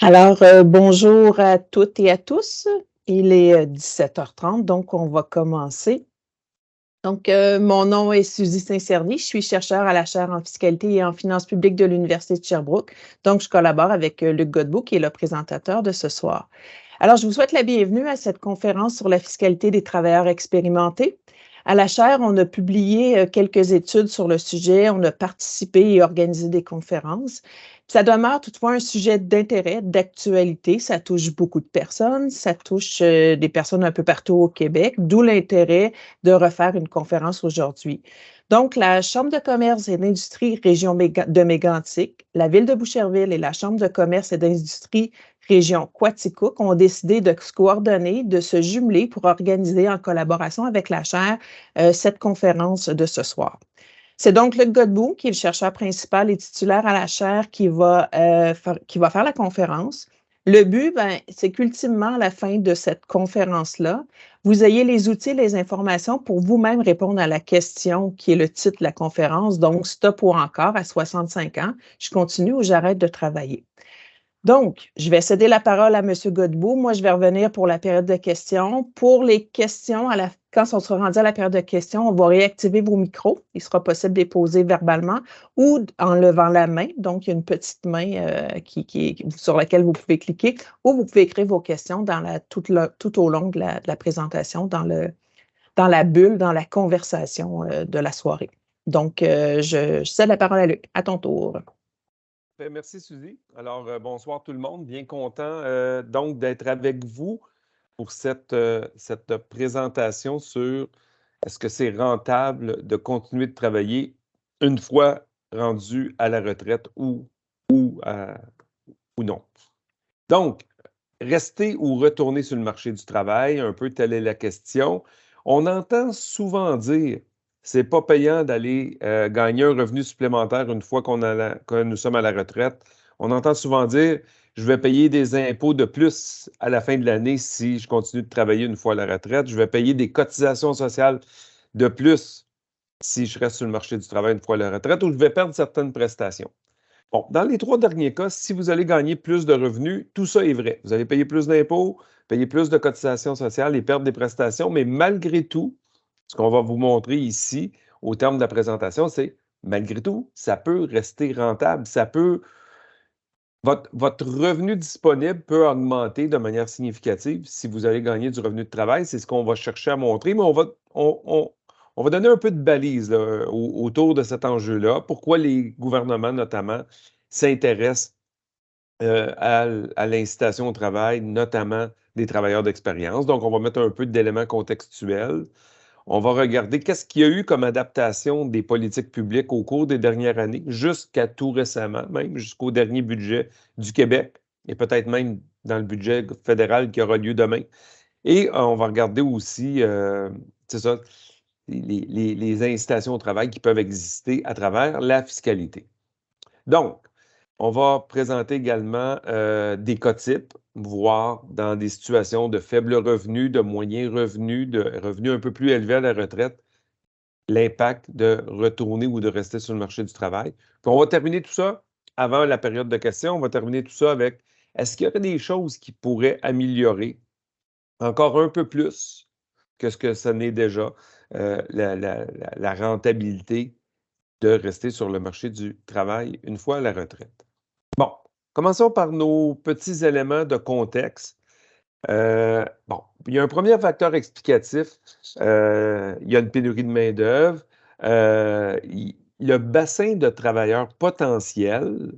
Alors, bonjour à toutes et à tous. Il est 17h30, donc on va commencer. Donc, mon nom est Suzy Saint-Cerny. Je suis chercheure à la chaire en fiscalité et en finances publiques de l'Université de Sherbrooke. Donc, je collabore avec Luc Godbout, qui est le présentateur de ce soir. Alors, je vous souhaite la bienvenue à cette conférence sur la fiscalité des travailleurs expérimentés. À la chaire, on a publié quelques études sur le sujet, on a participé et organisé des conférences. Ça demeure toutefois un sujet d'intérêt, d'actualité. Ça touche beaucoup de personnes, ça touche des personnes un peu partout au Québec, d'où l'intérêt de refaire une conférence aujourd'hui. Donc, la Chambre de commerce et d'industrie région de Mégantic, la Ville de Boucherville et la Chambre de commerce et d'industrie région Quaticook ont décidé de se coordonner, de se jumeler pour organiser en collaboration avec la chaire cette conférence de ce soir. C'est donc Luc Godbout, qui est le chercheur principal et titulaire à la chaire, qui va faire la conférence. Le but, c'est qu'ultimement, à la fin de cette conférence-là, vous ayez les outils et les informations pour vous-même répondre à la question qui est le titre de la conférence. Donc, stop ou encore à 65 ans, je continue ou j'arrête de travailler. Donc, je vais céder la parole à M. Godbout. Moi, je vais revenir pour la période de questions. Pour les questions, quand on sera rendu à la période de questions, on va réactiver vos micros. Il sera possible de les poser verbalement ou en levant la main. Donc, il y a une petite main sur laquelle vous pouvez cliquer ou vous pouvez écrire vos questions tout au long de la présentation, dans la bulle, dans la conversation de la soirée. Donc, je cède la parole à Luc. À ton tour. Merci, Suzy. Alors, bonsoir tout le monde. Bien content donc d'être avec vous pour cette présentation sur est-ce que c'est rentable de continuer de travailler une fois rendu à la retraite ou non. Donc, rester ou retourner sur le marché du travail, un peu telle est la question. On entend souvent dire c'est pas payant d'aller gagner un revenu supplémentaire une fois que nous sommes à la retraite. On entend souvent dire je vais payer des impôts de plus à la fin de l'année si je continue de travailler une fois à la retraite. Je vais payer des cotisations sociales de plus si je reste sur le marché du travail une fois à la retraite ou je vais perdre certaines prestations. Bon, dans les trois derniers cas, si vous allez gagner plus de revenus, tout ça est vrai. Vous allez payer plus d'impôts, payer plus de cotisations sociales et perdre des prestations, mais malgré tout, ce qu'on va vous montrer ici, au terme de la présentation, c'est malgré tout, ça peut rester rentable. Votre revenu disponible peut augmenter de manière significative si vous allez gagner du revenu de travail. C'est ce qu'on va chercher à montrer, mais on va donner un peu de balise là, autour de cet enjeu-là. Pourquoi les gouvernements, notamment, s'intéressent à l'incitation au travail, notamment des travailleurs d'expérience. Donc, on va mettre un peu d'éléments contextuels. On va regarder qu'est-ce qu'il y a eu comme adaptation des politiques publiques au cours des dernières années, jusqu'à tout récemment, même jusqu'au dernier budget du Québec, et peut-être même dans le budget fédéral qui aura lieu demain. Et on va regarder aussi, c'est ça, les incitations au travail qui peuvent exister à travers la fiscalité. Donc, on va présenter également des cas types, voire dans des situations de faible revenu, de moyen revenu, de revenus un peu plus élevés à la retraite, l'impact de retourner ou de rester sur le marché du travail. Puis on va terminer tout ça avant la période de questions. On va terminer tout ça avec est-ce qu'il y aurait des choses qui pourraient améliorer encore un peu plus que ce que ce n'est déjà la rentabilité de rester sur le marché du travail une fois à la retraite. Bon, commençons par nos petits éléments de contexte. Bon, il y a un premier facteur explicatif. Il y a une pénurie de main-d'œuvre. Le bassin de travailleurs potentiels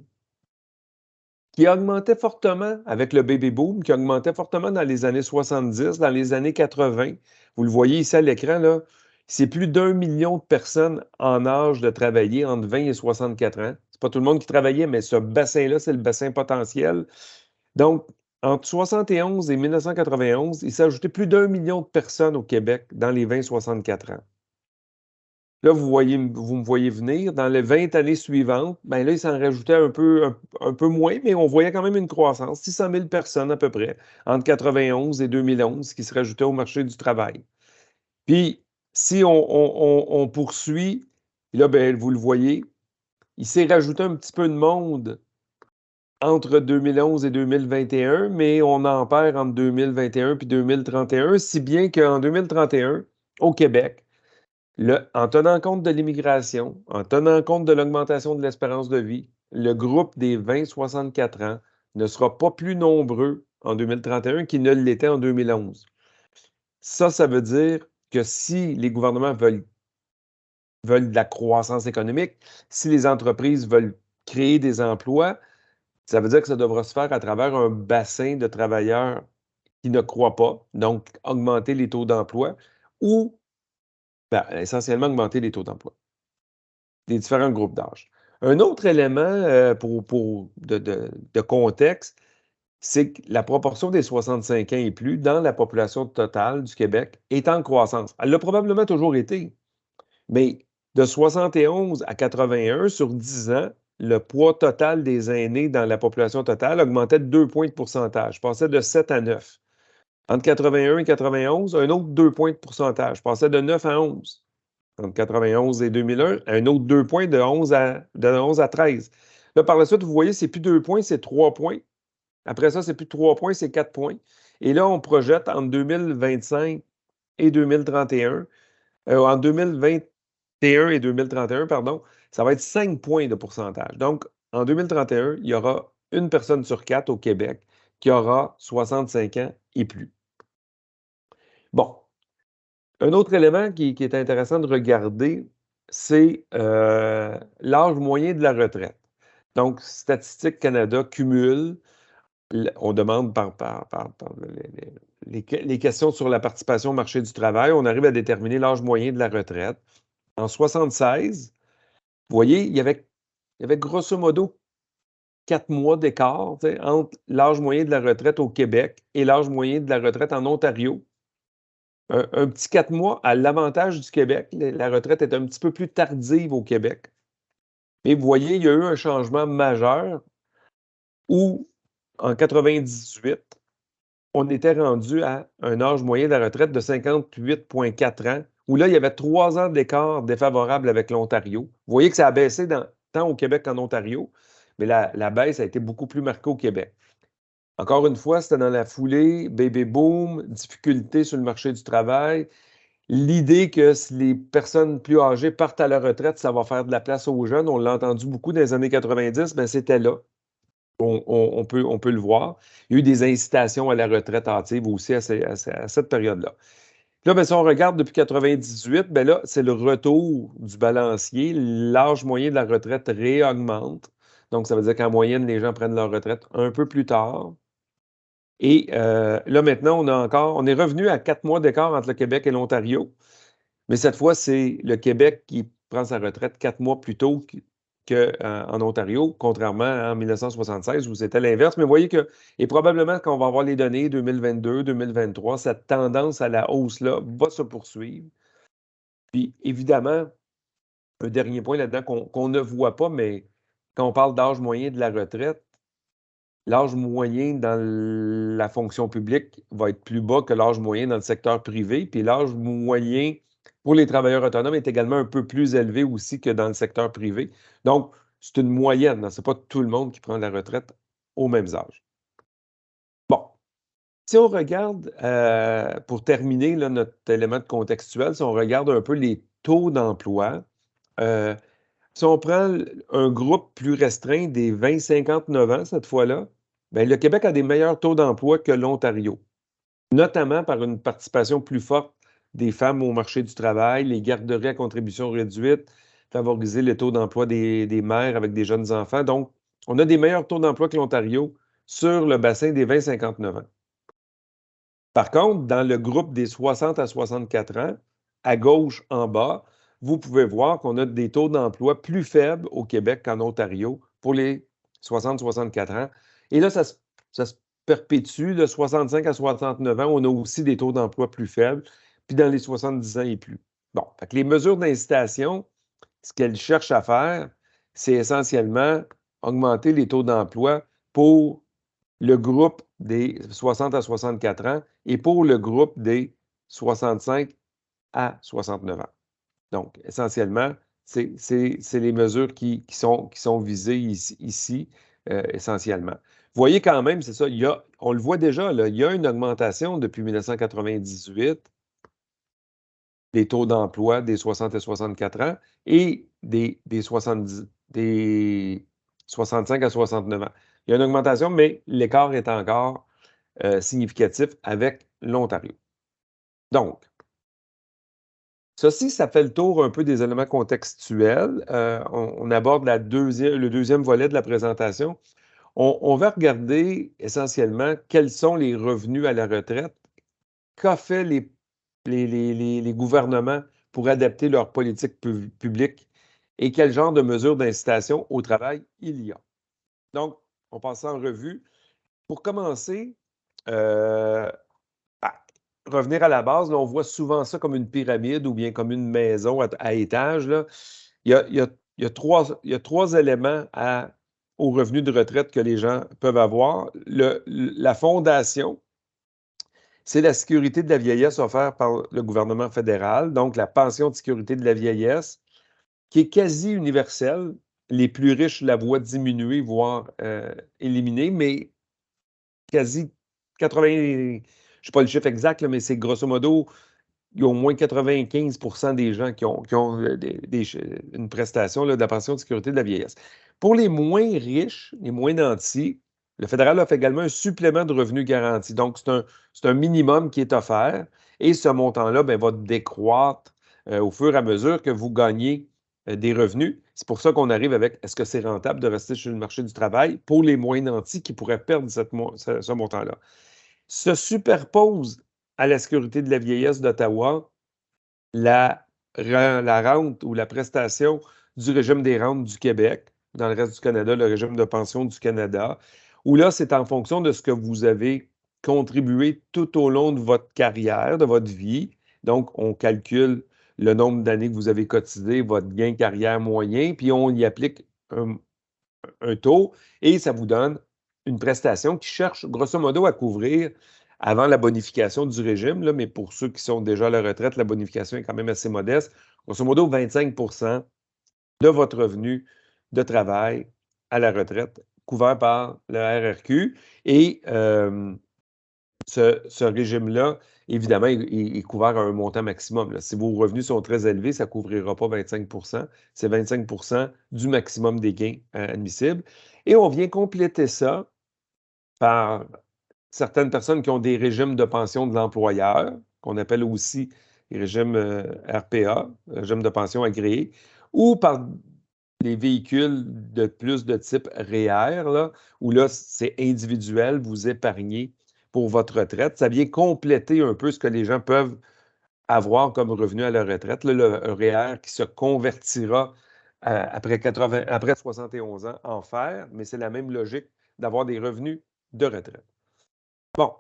qui augmentait fortement avec le baby boom, qui augmentait fortement dans les années 70, dans les années 80. Vous le voyez ici à l'écran, là. C'est plus d'1 million de personnes en âge de travailler entre 20 et 64 ans. C'est pas tout le monde qui travaillait, mais ce bassin-là, c'est le bassin potentiel. Donc, entre 71 et 1991, il s'est ajouté plus d'1 million de personnes au Québec dans les 20-64 ans. Là, vous me voyez venir. Dans les 20 années suivantes, ben là, il s'en rajoutait un peu moins, mais on voyait quand même une croissance, 600 000 personnes à peu près, entre 91 et 2011, qui se rajoutaient au marché du travail. Puis, si on poursuit, là, ben, vous le voyez, il s'est rajouté un petit peu de monde entre 2011 et 2021, mais on en perd entre 2021 puis 2031, si bien qu'en 2031, au Québec, en tenant compte de l'immigration, en tenant compte de l'augmentation de l'espérance de vie, le groupe des 20-64 ans ne sera pas plus nombreux en 2031 qu'il ne l'était en 2011. Ça veut dire que si les gouvernements veulent de la croissance économique, si les entreprises veulent créer des emplois, ça veut dire que ça devra se faire à travers un bassin de travailleurs qui ne croient pas, donc augmenter les taux d'emploi ou essentiellement augmenter les taux d'emploi des différents groupes d'âge. Un autre élément de contexte, c'est que la proportion des 65 ans et plus dans la population totale du Québec est en croissance. Elle l'a probablement toujours été, mais de 71 à 81, sur 10 ans, le poids total des aînés dans la population totale augmentait de 2 points de pourcentage, passait de 7 à 9. Entre 81 et 91, un autre 2 points de pourcentage, passait de 9 à 11. Entre 91 et 2001, un autre 2 points de 11 à 13. Là, par la suite, vous voyez, c'est plus 2 points, c'est 3 points. Après ça, c'est plus 3 points, c'est 4 points. Et là, on projette entre 2025 et 2031, en 2021 et 2031, pardon, ça va être 5 points de pourcentage. Donc, en 2031, il y aura une personne sur 4 au Québec qui aura 65 ans et plus. Bon. Un autre élément qui est intéressant de regarder, c'est l'âge moyen de la retraite. Donc, Statistique Canada cumule, on demande par les questions sur la participation au marché du travail, on arrive à déterminer l'âge moyen de la retraite. En 1976, vous voyez, il y avait grosso modo 4 mois d'écart entre l'âge moyen de la retraite au Québec et l'âge moyen de la retraite en Ontario. Un petit 4 mois à l'avantage du Québec. La retraite est un petit peu plus tardive au Québec. Mais vous voyez, il y a eu un changement majeur où, en 98, on était rendu à un âge moyen de la retraite de 58,4 ans, où là, il y avait 3 ans d'écart défavorable avec l'Ontario. Vous voyez que ça a baissé tant au Québec qu'en Ontario, mais la baisse a été beaucoup plus marquée au Québec. Encore une fois, c'était dans la foulée, baby boom, difficulté sur le marché du travail. L'idée que si les personnes plus âgées partent à la retraite, ça va faire de la place aux jeunes, on l'a entendu beaucoup dans les années 90, bien, c'était là. On peut le voir. Il y a eu des incitations à la retraite hâtive aussi à cette période-là. Là, bien, si on regarde depuis 98, bien là, c'est le retour du balancier. L'âge moyen de la retraite réaugmente. Donc, ça veut dire qu'en moyenne, les gens prennent leur retraite un peu plus tard. Et là, maintenant, on est revenu à 4 mois d'écart entre le Québec et l'Ontario. Mais cette fois, c'est le Québec qui prend sa retraite 4 mois plus tôt qu'en Ontario, contrairement à en 1976 où c'était l'inverse. Mais vous voyez que, et probablement quand on va avoir les données 2022, 2023, cette tendance à la hausse-là va se poursuivre. Puis évidemment, un dernier point là-dedans qu'on ne voit pas, mais quand on parle d'âge moyen de la retraite, l'âge moyen dans la fonction publique va être plus bas que l'âge moyen dans le secteur privé. Puis l'âge moyen pour les travailleurs autonomes est également un peu plus élevé aussi que dans le secteur privé. Donc, c'est une moyenne. Ce n'est pas tout le monde qui prend la retraite aux mêmes âges. Bon. Si on regarde, pour terminer là, notre élément de contextuel, si on regarde un peu les taux d'emploi, si on prend un groupe plus restreint des 20-59 ans cette fois-là, bien, le Québec a des meilleurs taux d'emploi que l'Ontario, notamment par une participation plus forte des femmes au marché du travail, les garderies à contribution réduite, favoriser le taux d'emploi des mères avec des jeunes enfants. Donc, on a des meilleurs taux d'emploi que l'Ontario sur le bassin des 20-59 ans. Par contre, dans le groupe des 60 à 64 ans, à gauche en bas, vous pouvez voir qu'on a des taux d'emploi plus faibles au Québec qu'en Ontario pour les 60-64 ans. Et là, ça se perpétue de 65 à 69 ans. On a aussi des taux d'emploi plus faibles, puis dans les 70 ans et plus. Bon, fait que les mesures d'incitation, ce qu'elles cherchent à faire, c'est essentiellement augmenter les taux d'emploi pour le groupe des 60 à 64 ans et pour le groupe des 65 à 69 ans. Donc, essentiellement, c'est les mesures qui sont visées ici. essentiellement. Vous voyez quand même, c'est ça, on le voit déjà, là, il y a une augmentation depuis 1998 des taux d'emploi des 60 et 64 ans et des 65 à 69 ans. Il y a une augmentation, mais l'écart est encore significatif avec l'Ontario. Donc, ceci, ça fait le tour un peu des éléments contextuels. On aborde le deuxième volet de la présentation. On va regarder essentiellement quels sont les revenus à la retraite, qu'a fait les gouvernements pour adapter leur politique publique et quel genre de mesures d'incitation au travail il y a. Donc, on passe ça en revue. Pour commencer, revenir à la base, là, on voit souvent ça comme une pyramide ou bien comme une maison à étages. Là. Il y a trois éléments aux revenus de retraite que les gens peuvent avoir. La fondation, c'est la sécurité de la vieillesse offerte par le gouvernement fédéral, donc la pension de sécurité de la vieillesse, qui est quasi universelle. Les plus riches la voient diminuer, voire éliminer, mais quasi 80, je ne sais pas le chiffre exact, là, mais c'est grosso modo, il y a au moins 95 des gens qui ont une prestation là, de la pension de sécurité de la vieillesse. Pour les moins riches, les moins nantis, le fédéral offre également un supplément de revenus garanti. Donc, c'est un minimum qui est offert et ce montant-là va décroître au fur et à mesure que vous gagnez des revenus. C'est pour ça qu'on arrive avec est-ce que c'est rentable de rester sur le marché du travail pour les moins nantis qui pourraient perdre ce montant-là. Se superpose à la sécurité de la vieillesse d'Ottawa la rente ou la prestation du régime des rentes du Québec, dans le reste du Canada, le régime de pension du Canada, où là, c'est en fonction de ce que vous avez contribué tout au long de votre carrière, de votre vie. Donc, on calcule le nombre d'années que vous avez cotisé, votre gain carrière moyen, puis on y applique un taux et ça vous donne une prestation qui cherche grosso modo à couvrir avant la bonification du régime, là, mais pour ceux qui sont déjà à la retraite, la bonification est quand même assez modeste. Grosso modo, 25 de votre revenu de travail à la retraite couvert par le RRQ. Et ce régime-là, évidemment, est couvert à un montant maximum. Là. Si vos revenus sont très élevés, ça ne couvrira pas 25 c'est 25 du maximum des gains admissibles. Et on vient compléter ça par certaines personnes qui ont des régimes de pension de l'employeur, qu'on appelle aussi les régimes RPA, régime de pension agréé, ou par des véhicules de plus de type REER, là, où là, c'est individuel, vous épargnez pour votre retraite. Ça vient compléter un peu ce que les gens peuvent avoir comme revenu à leur retraite. Là, le REER qui se convertira après 71 ans en fer, mais c'est la même logique d'avoir des revenus de retraite. Bon,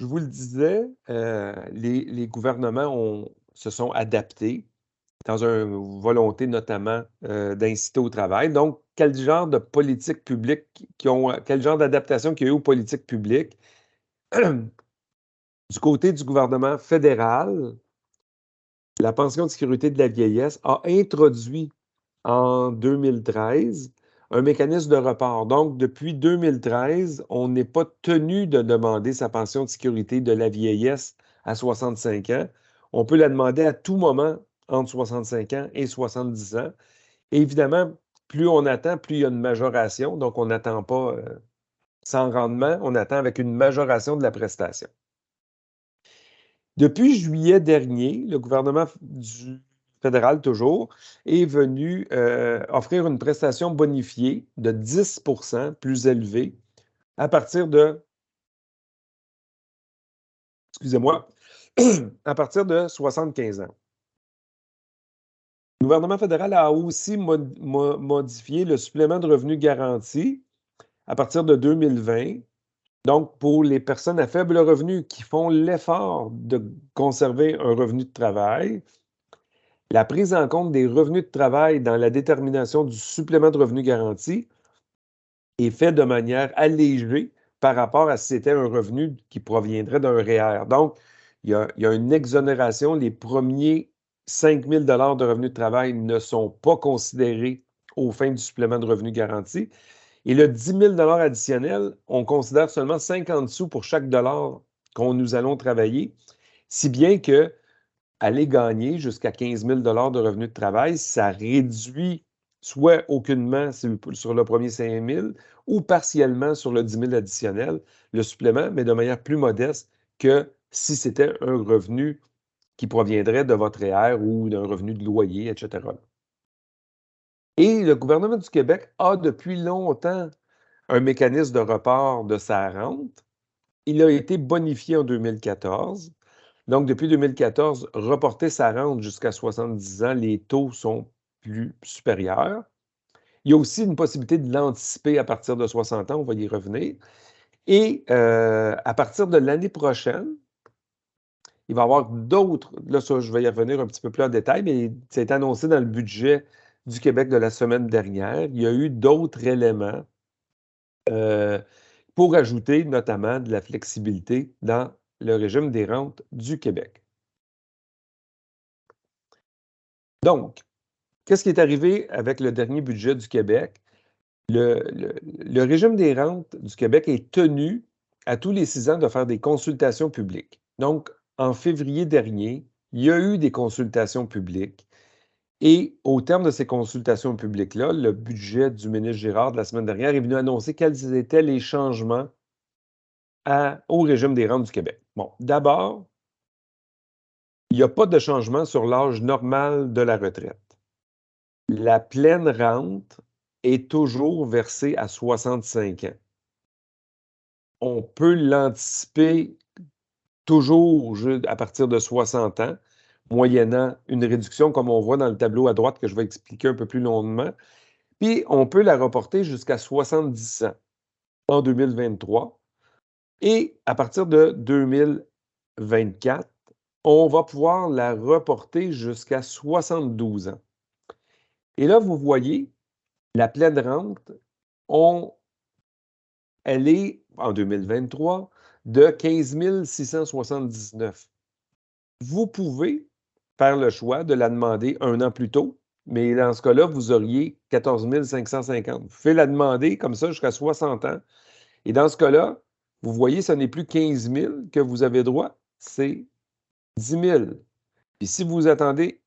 je vous le disais, les gouvernements se sont adaptés dans une volonté notamment d'inciter au travail. Donc, quel genre de politique publique quel genre d'adaptation qu'il y a eu aux politiques publiques? Du côté du gouvernement fédéral, la pension de sécurité de la vieillesse a introduit en 2013 un mécanisme de report. Donc, depuis 2013, on n'est pas tenu de demander sa pension de sécurité de la vieillesse à 65 ans. On peut la demander à tout moment entre 65 ans et 70 ans. Et évidemment, plus on attend, plus il y a une majoration. Donc, on n'attend pas sans rendement, on attend avec une majoration de la prestation. Depuis juillet dernier, le gouvernement du fédéral toujours, est venu offrir une prestation bonifiée de 10 plus élevée à partir de, excusez-moi, à partir de 75 ans. Le gouvernement fédéral a aussi modifié le supplément de revenu garanti à partir de 2020. Donc, pour les personnes à faible revenu qui font l'effort de conserver un revenu de travail, la prise en compte des revenus de travail dans la détermination du supplément de revenu garanti est faite de manière allégée par rapport à si c'était un revenu qui proviendrait d'un REER. Donc, il y a une exonération. Les premiers 5 000 de revenus de travail ne sont pas considérés aux fins du supplément de revenu garanti. Et le 10 000 additionnel, on considère seulement 50 sous pour chaque dollar qu'on nous allons travailler, si bien que aller gagner jusqu'à 15 000 de revenus de travail, ça réduit soit aucunement sur le premier 5 000 ou partiellement sur le 10 000 additionnel, le supplément, mais de manière plus modeste que si c'était un revenu qui proviendrait de votre REER ou d'un revenu de loyer, etc. Et le gouvernement du Québec a depuis longtemps un mécanisme de report de sa rente. Il a été bonifié en 2014. Donc, depuis 2014, reporter sa rente jusqu'à 70 ans, les taux sont plus supérieurs. Il y a aussi une possibilité de l'anticiper à partir de 60 ans, on va y revenir. Et à partir de l'année prochaine, il va y avoir d'autres, là, ça, je vais y revenir un petit peu plus en détail, mais c'est annoncé dans le budget du Québec de la semaine dernière. Il y a eu d'autres éléments pour ajouter notamment de la flexibilité dans le régime des rentes du Québec. Donc, qu'est-ce qui est arrivé avec le dernier budget du Québec? Le régime des rentes du Québec est tenu à tous les 6 ans de faire des consultations publiques. Donc, en février dernier, il y a eu des consultations publiques et au terme de ces consultations publiques-là, le budget du ministre Girard de la semaine dernière est venu annoncer quels étaient les changements au régime des rentes du Québec. Bon, d'abord, il n'y a pas de changement sur l'âge normal de la retraite. La pleine rente est toujours versée à 65 ans. On peut l'anticiper toujours à partir de 60 ans, moyennant une réduction, comme on voit dans le tableau à droite que je vais expliquer un peu plus longuement. Puis, on peut la reporter jusqu'à 70 ans en 2023. Et à partir de 2024, on va pouvoir la reporter jusqu'à 72 ans. Et là, vous voyez, la pleine rente, elle est, en 2023, de 15 679. Vous pouvez faire le choix de la demander un an plus tôt, mais dans ce cas-là, vous auriez 14 550. Vous pouvez la demander comme ça jusqu'à 60 ans. Et dans ce cas-là, vous voyez, ce n'est plus 15 000 que vous avez droit, c'est 10 000. Puis si vous attendez,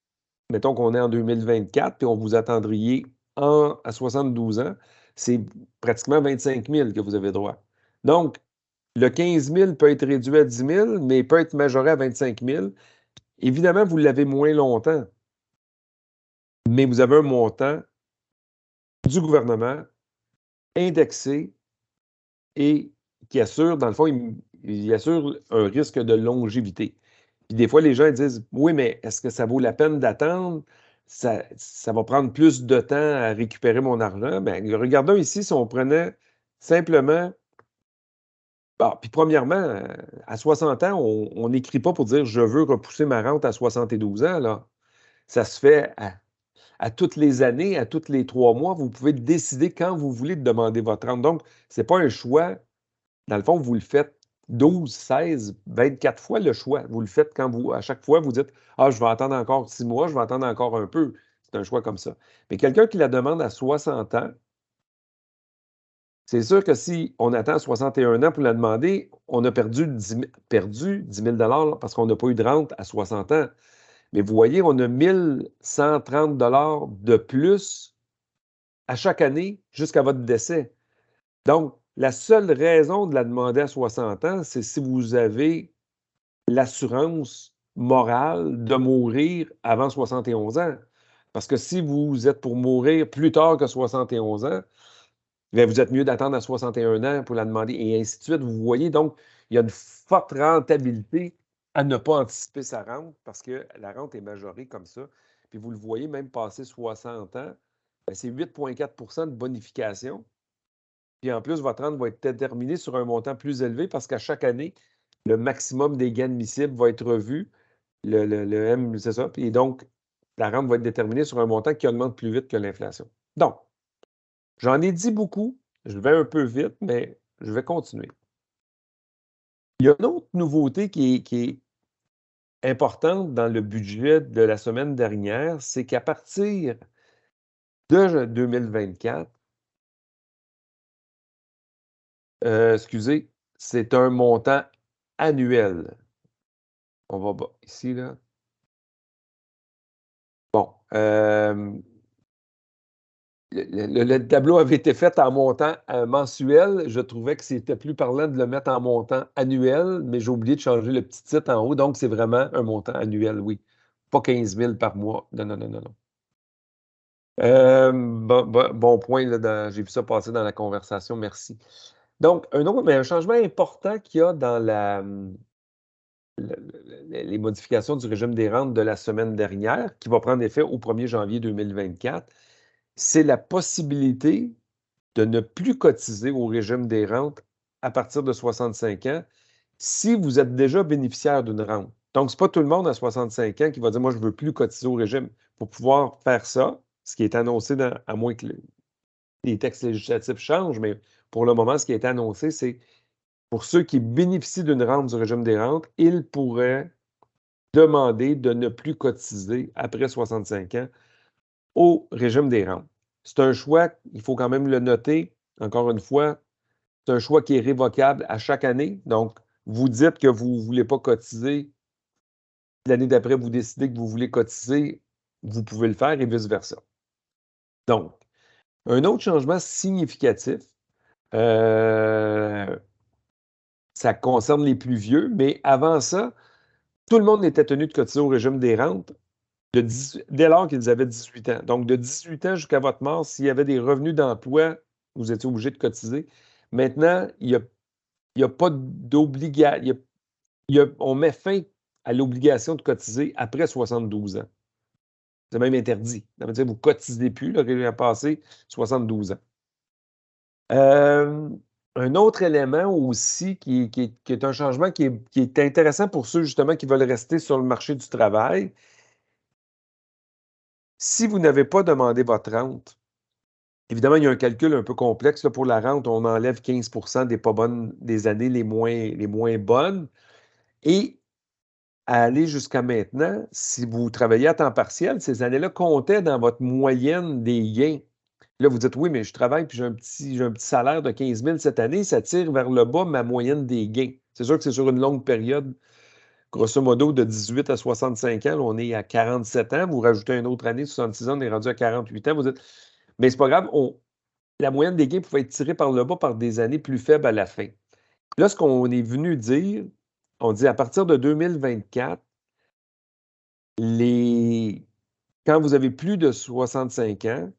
mettons qu'on est en 2024, puis on vous attendriez à 72 ans, c'est pratiquement 25 000 que vous avez droit. Donc, le 15 000 peut être réduit à 10 000, mais peut être majoré à 25 000. Évidemment, vous l'avez moins longtemps, mais vous avez un montant du gouvernement indexé et qui assure, dans le fond, il assure un risque de longévité. Puis des fois, les gens disent « Oui, mais est-ce que ça vaut la peine d'attendre? Ça va prendre plus de temps à récupérer mon argent. » Bien, regardons ici si on prenait simplement... Bon, puis premièrement, à 60 ans, on n'écrit pas pour dire « Je veux repousser ma rente à 72 ans. » là. Ça se fait à toutes les années, à tous les 3 mois. Vous pouvez décider quand vous voulez de demander votre rente. Donc, ce n'est pas un choix. Dans le fond, vous le faites 12, 16, 24 fois le choix. Vous le faites à chaque fois, vous dites « Ah, je vais attendre encore 6 mois, je vais attendre encore un peu. » C'est un choix comme ça. Mais quelqu'un qui la demande à 60 ans, c'est sûr que si on attend 61 ans pour la demander, on a perdu 10 000 parce qu'on n'a pas eu de rente à 60 ans. Mais vous voyez, on a 1 130 de plus à chaque année jusqu'à votre décès. Donc, la seule raison de la demander à 60 ans, c'est si vous avez l'assurance morale de mourir avant 71 ans. Parce que si vous êtes pour mourir plus tard que 71 ans, bien, vous êtes mieux d'attendre à 61 ans pour la demander, et ainsi de suite. Vous voyez, donc, il y a une forte rentabilité à ne pas anticiper sa rente parce que la rente est majorée comme ça. Puis vous le voyez, même passé 60 ans, bien, c'est 8,4 de bonification. Puis en plus, votre rente va être déterminée sur un montant plus élevé parce qu'à chaque année, le maximum des gains admissibles va être revu. Le M, c'est ça. Et donc, la rente va être déterminée sur un montant qui augmente plus vite que l'inflation. Donc, j'en ai dit beaucoup, je vais un peu vite, mais je vais continuer. Il y a une autre nouveauté qui est importante dans le budget de la semaine dernière, c'est qu'à partir de 2024, excusez, c'est un montant annuel. On va ici, là. Bon, le tableau avait été fait en montant mensuel. Je trouvais que c'était plus parlant de le mettre en montant annuel, mais j'ai oublié de changer le petit titre en haut. Donc, c'est vraiment un montant annuel, oui. Pas 15 000 par mois. Non, non, non, non, non. Bon point, là, j'ai vu ça passer dans la conversation. Merci. Donc, un changement important qu'il y a dans les modifications du régime des rentes de la semaine dernière, qui va prendre effet au 1er janvier 2024, c'est la possibilité de ne plus cotiser au régime des rentes à partir de 65 ans si vous êtes déjà bénéficiaire d'une rente. Donc, ce n'est pas tout le monde à 65 ans qui va dire « Moi, je ne veux plus cotiser au régime ». Pour pouvoir faire ça, ce qui est annoncé, à moins que les textes législatifs changent, mais pour le moment, ce qui a été annoncé, c'est pour ceux qui bénéficient d'une rente du régime des rentes, ils pourraient demander de ne plus cotiser après 65 ans au régime des rentes. C'est un choix, il faut quand même le noter, encore une fois, c'est un choix qui est révocable à chaque année. Donc, vous dites que vous ne voulez pas cotiser, l'année d'après, vous décidez que vous voulez cotiser, vous pouvez le faire et vice-versa. Donc, un autre changement significatif, ça concerne les plus vieux, mais avant ça, tout le monde était tenu de cotiser au régime des rentes dès lors qu'ils avaient 18 ans. Donc, de 18 ans jusqu'à votre mort, s'il y avait des revenus d'emploi, vous étiez obligé de cotiser. Maintenant, il n'y a pas d'obligation. On met fin à l'obligation de cotiser après 72 ans. C'est même interdit. Ça veut dire que vous ne cotisez plus, le régime a passé 72 ans. Un autre élément aussi qui est un changement qui est intéressant pour ceux justement qui veulent rester sur le marché du travail. Si vous n'avez pas demandé votre rente, évidemment, il y a un calcul un peu complexe. Là, pour la rente, on enlève 15 des années les moins bonnes. Et à aller jusqu'à maintenant, si vous travaillez à temps partiel, ces années-là comptaient dans votre moyenne des gains. Là, vous dites, oui, mais je travaille puis j'ai un petit salaire de 15 000 cette année, ça tire vers le bas ma moyenne des gains. C'est sûr que c'est sur une longue période, grosso modo de 18 à 65 ans. Là, on est à 47 ans. Vous rajoutez une autre année, 66 ans, on est rendu à 48 ans. Vous dites, mais c'est pas grave, la moyenne des gains pouvait être tirée par le bas par des années plus faibles à la fin. Là, ce qu'on est venu dire, on dit à partir de 2024, quand vous avez plus de 65 ans,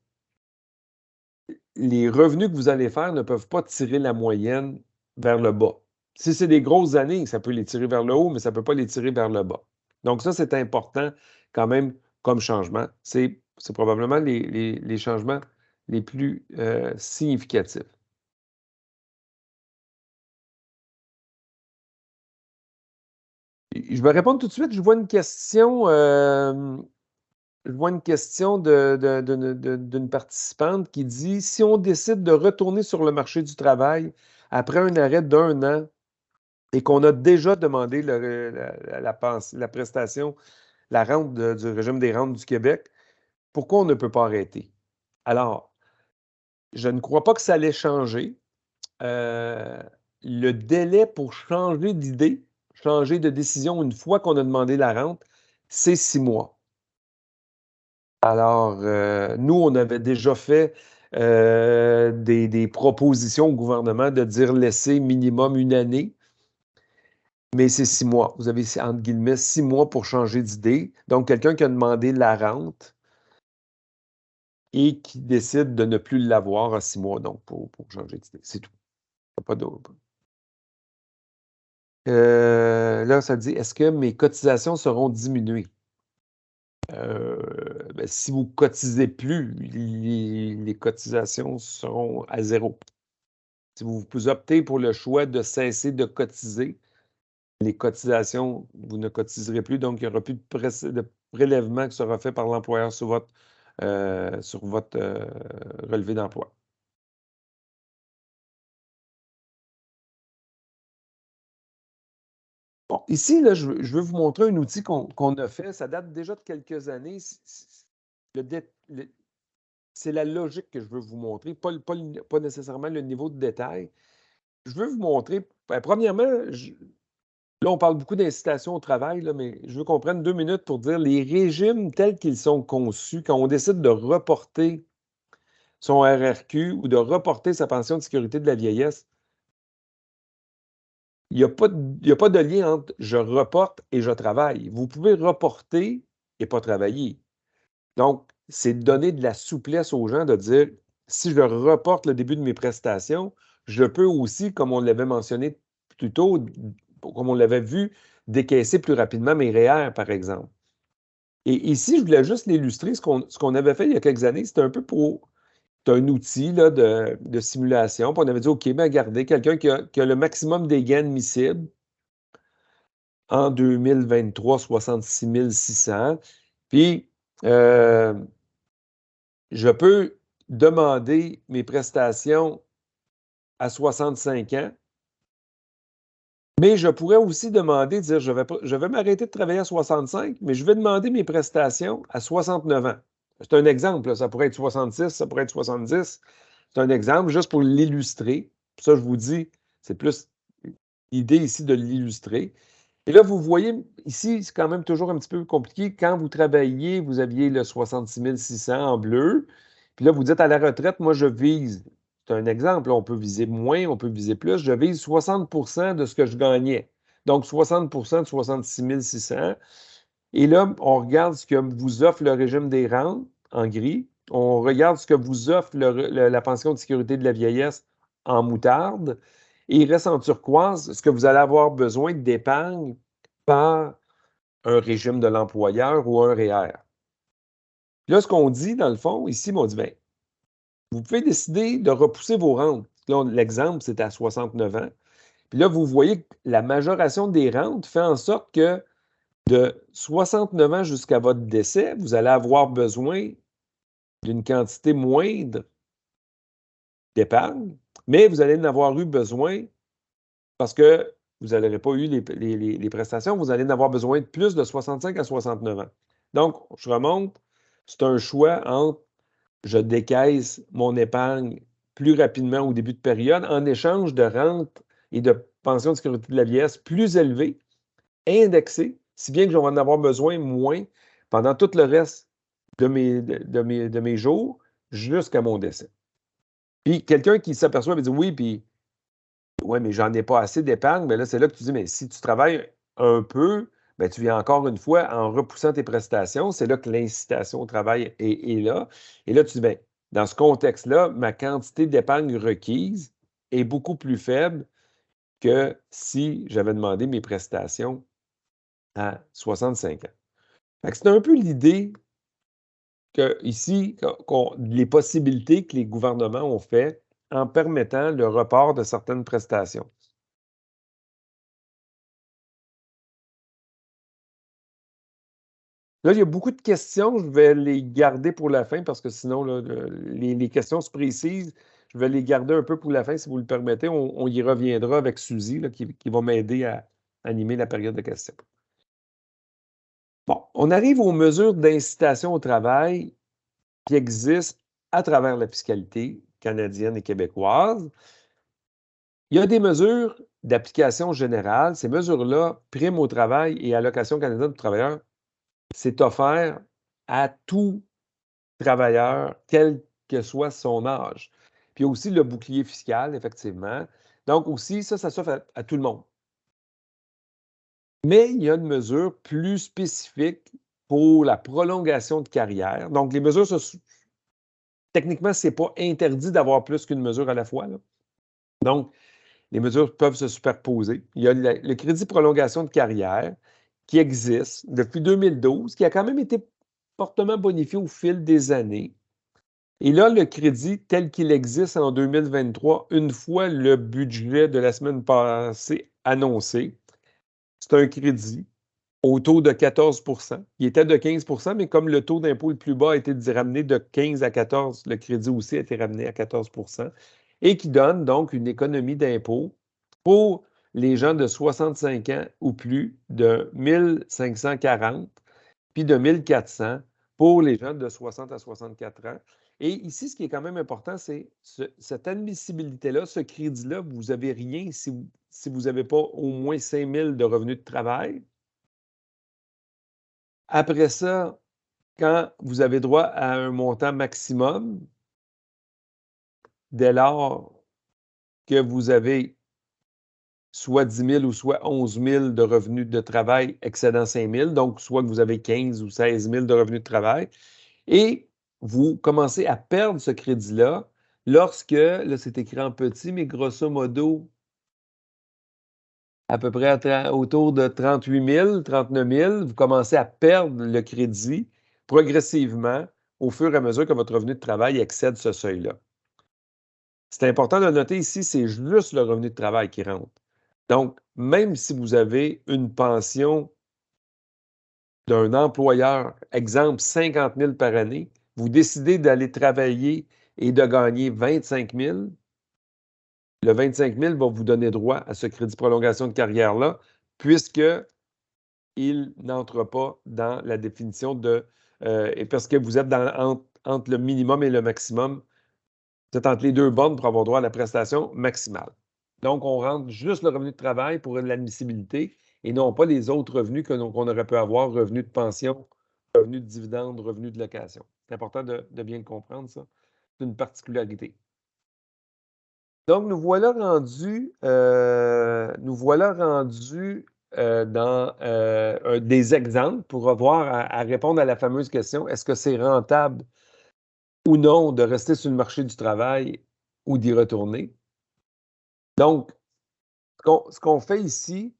les revenus que vous allez faire ne peuvent pas tirer la moyenne vers le bas. Si c'est des grosses années, ça peut les tirer vers le haut, mais ça ne peut pas les tirer vers le bas. Donc ça, c'est important quand même comme changement. C'est probablement les changements les plus significatifs. Je vais répondre tout de suite. Je vois une question d'une participante qui dit, si on décide de retourner sur le marché du travail après un arrêt d'1 an et qu'on a déjà demandé la prestation, la rente du régime des rentes du Québec, pourquoi on ne peut pas arrêter? Alors, je ne crois pas que ça allait changer. Le délai pour changer d'idée, changer de décision une fois qu'on a demandé la rente, c'est 6 mois. Alors, nous, on avait déjà fait des propositions au gouvernement de dire laisser minimum 1 année, mais c'est 6 mois. Vous avez, entre guillemets, 6 mois pour changer d'idée. Donc, quelqu'un qui a demandé la rente et qui décide de ne plus l'avoir à 6 mois, donc pour changer d'idée. C'est tout. Pas d'autre. Là, ça dit, est-ce que mes cotisations seront diminuées? Ben, si vous ne cotisez plus, les cotisations seront à zéro. Si vous optez pour le choix de cesser de cotiser, les cotisations, vous ne cotiserez plus, donc il n'y aura plus de prélèvement qui sera fait par l'employeur sur votre relevé d'emploi. Bon, ici, là, je veux vous montrer un outil qu'on a fait. Ça date déjà de quelques années. c'est la logique que je veux vous montrer, pas nécessairement le niveau de détail. Je veux vous montrer, premièrement, là, on parle beaucoup d'incitation au travail, là, mais je veux qu'on prenne 2 minutes pour dire les régimes tels qu'ils sont conçus, quand on décide de reporter son RRQ ou de reporter sa pension de sécurité de la vieillesse, il n'y a pas de lien entre je reporte et je travaille. Vous pouvez reporter et pas travailler. Donc, c'est donner de la souplesse aux gens de dire, si je reporte le début de mes prestations, je peux aussi, comme on l'avait mentionné plus tôt, comme on l'avait vu, décaisser plus rapidement mes REER, par exemple. Et ici, je voulais juste l'illustrer. Ce qu'on avait fait il y a quelques années, c'était un peu pour... C'est un outil là, de simulation. Puis on avait dit, OK, bien, regardez, quelqu'un qui a le maximum des gains admissibles en 2023, 66 600. Puis, je peux demander mes prestations à 65 ans, mais je pourrais aussi demander, dire, je vais m'arrêter de travailler à 65, mais je vais demander mes prestations à 69 ans. C'est un exemple, là, ça pourrait être 66, ça pourrait être 70. C'est un exemple juste pour l'illustrer. Ça, je vous dis, c'est plus l'idée ici de l'illustrer. Et là, vous voyez, ici, c'est quand même toujours un petit peu compliqué. Quand vous travailliez, vous aviez le 66 600 en bleu. Puis là, vous dites à la retraite, moi, je vise, c'est un exemple, là, on peut viser moins, on peut viser plus. Je vise 60 de ce que je gagnais. Donc, 60 de 66 600. Et là, on regarde ce que vous offre le régime des rentes en gris. On regarde ce que vous offre la pension de sécurité de la vieillesse en moutarde. Et il reste en turquoise ce que vous allez avoir besoin d'épargne par un régime de l'employeur ou un REER. Là, ce qu'on dit, dans le fond, ici, on dit, bien, vous pouvez décider de repousser vos rentes. Là, l'exemple, c'est à 69 ans. Puis là, vous voyez que la majoration des rentes fait en sorte que de 69 ans jusqu'à votre décès, vous allez avoir besoin d'une quantité moindre d'épargne, mais vous allez en avoir eu besoin parce que vous n'aurez pas eu les prestations, vous allez en avoir besoin de plus de 65 à 69 ans. Donc, je remonte, c'est un choix entre je décaisse mon épargne plus rapidement au début de période en échange de rente et de pension de sécurité de la vieillesse plus élevées, indexées, si bien que je vais en avoir besoin moins pendant tout le reste de mes jours jusqu'à mon décès. Puis quelqu'un qui s'aperçoit et dit oui, puis ouais, mais j'en ai pas assez d'épargne, mais là, c'est là que tu dis, mais si tu travailles un peu, bien, tu viens encore une fois en repoussant tes prestations, c'est là que l'incitation au travail est là. Et là, tu dis, bien, dans ce contexte-là, ma quantité d'épargne requise est beaucoup plus faible que si j'avais demandé mes prestations à 65 ans. Fait que c'est un peu l'idée que ici, les possibilités que les gouvernements ont fait en permettant le report de certaines prestations. Là, il y a beaucoup de questions. Je vais les garder pour la fin parce que sinon, là, les questions se précisent. Je vais les garder un peu pour la fin, si vous le permettez. On y reviendra avec Suzy, là, qui va m'aider à animer la période de questions. Bon, on arrive aux mesures d'incitation au travail qui existent à travers la fiscalité canadienne et québécoise. Il y a des mesures d'application générale. Ces mesures-là, prime au travail et allocation canadienne du travailleur, c'est offert à tout travailleur, quel que soit son âge. Puis il y a aussi le bouclier fiscal, effectivement. Donc aussi, ça s'offre à tout le monde. Mais il y a une mesure plus spécifique pour la prolongation de carrière. Donc, les mesures, techniquement, ce n'est pas interdit d'avoir plus qu'une mesure à la fois, là. Donc, les mesures peuvent se superposer. Il y a le crédit prolongation de carrière qui existe depuis 2012, qui a quand même été fortement bonifié au fil des années. Et là, le crédit tel qu'il existe en 2023, une fois le budget de la semaine passée annoncé, c'est un crédit au taux de 14 %. Il était de 15 %, mais comme le taux d'impôt le plus bas a été ramené de 15 à 14, le crédit aussi a été ramené à 14 % et qui donne donc une économie d'impôt pour les gens de 65 ans ou plus de 1 540, puis de 1 400 pour les gens de 60 à 64 ans. Et ici, ce qui est quand même important, c'est cette admissibilité-là, ce crédit-là, vous n'avez rien si vous n'avez pas au moins 5 000 de revenus de travail. Après ça, quand vous avez droit à un montant maximum, dès lors que vous avez soit 10 000 ou soit 11 000 de revenus de travail excédant 5 000, donc soit que vous avez 15 ou 16 000 de revenus de travail, et vous commencez à perdre ce crédit-là lorsque, là c'est écrit en petit, mais grosso modo, à peu près autour de 38 000, 39 000, vous commencez à perdre le crédit progressivement au fur et à mesure que votre revenu de travail excède ce seuil-là. C'est important de noter ici, c'est juste le revenu de travail qui rentre. Donc, même si vous avez une pension d'un employeur, exemple 50 000 par année, vous décidez d'aller travailler et de gagner 25 000, le 25 000 va vous donner droit à ce crédit prolongation de carrière-là, puisqu'il n'entre pas dans la définition de... et parce que vous êtes entre le minimum et le maximum, vous êtes entre les deux bornes pour avoir droit à la prestation maximale. Donc, on rentre juste le revenu de travail pour l'admissibilité et non pas les autres revenus qu'on aurait pu avoir, revenus de pension, revenus de dividendes, revenus de location. C'est important de bien le comprendre, ça. C'est une particularité. Donc, nous voilà rendus dans des exemples pour avoir à répondre à la fameuse question, est-ce que c'est rentable ou non de rester sur le marché du travail ou d'y retourner? Donc, ce qu'on fait ici,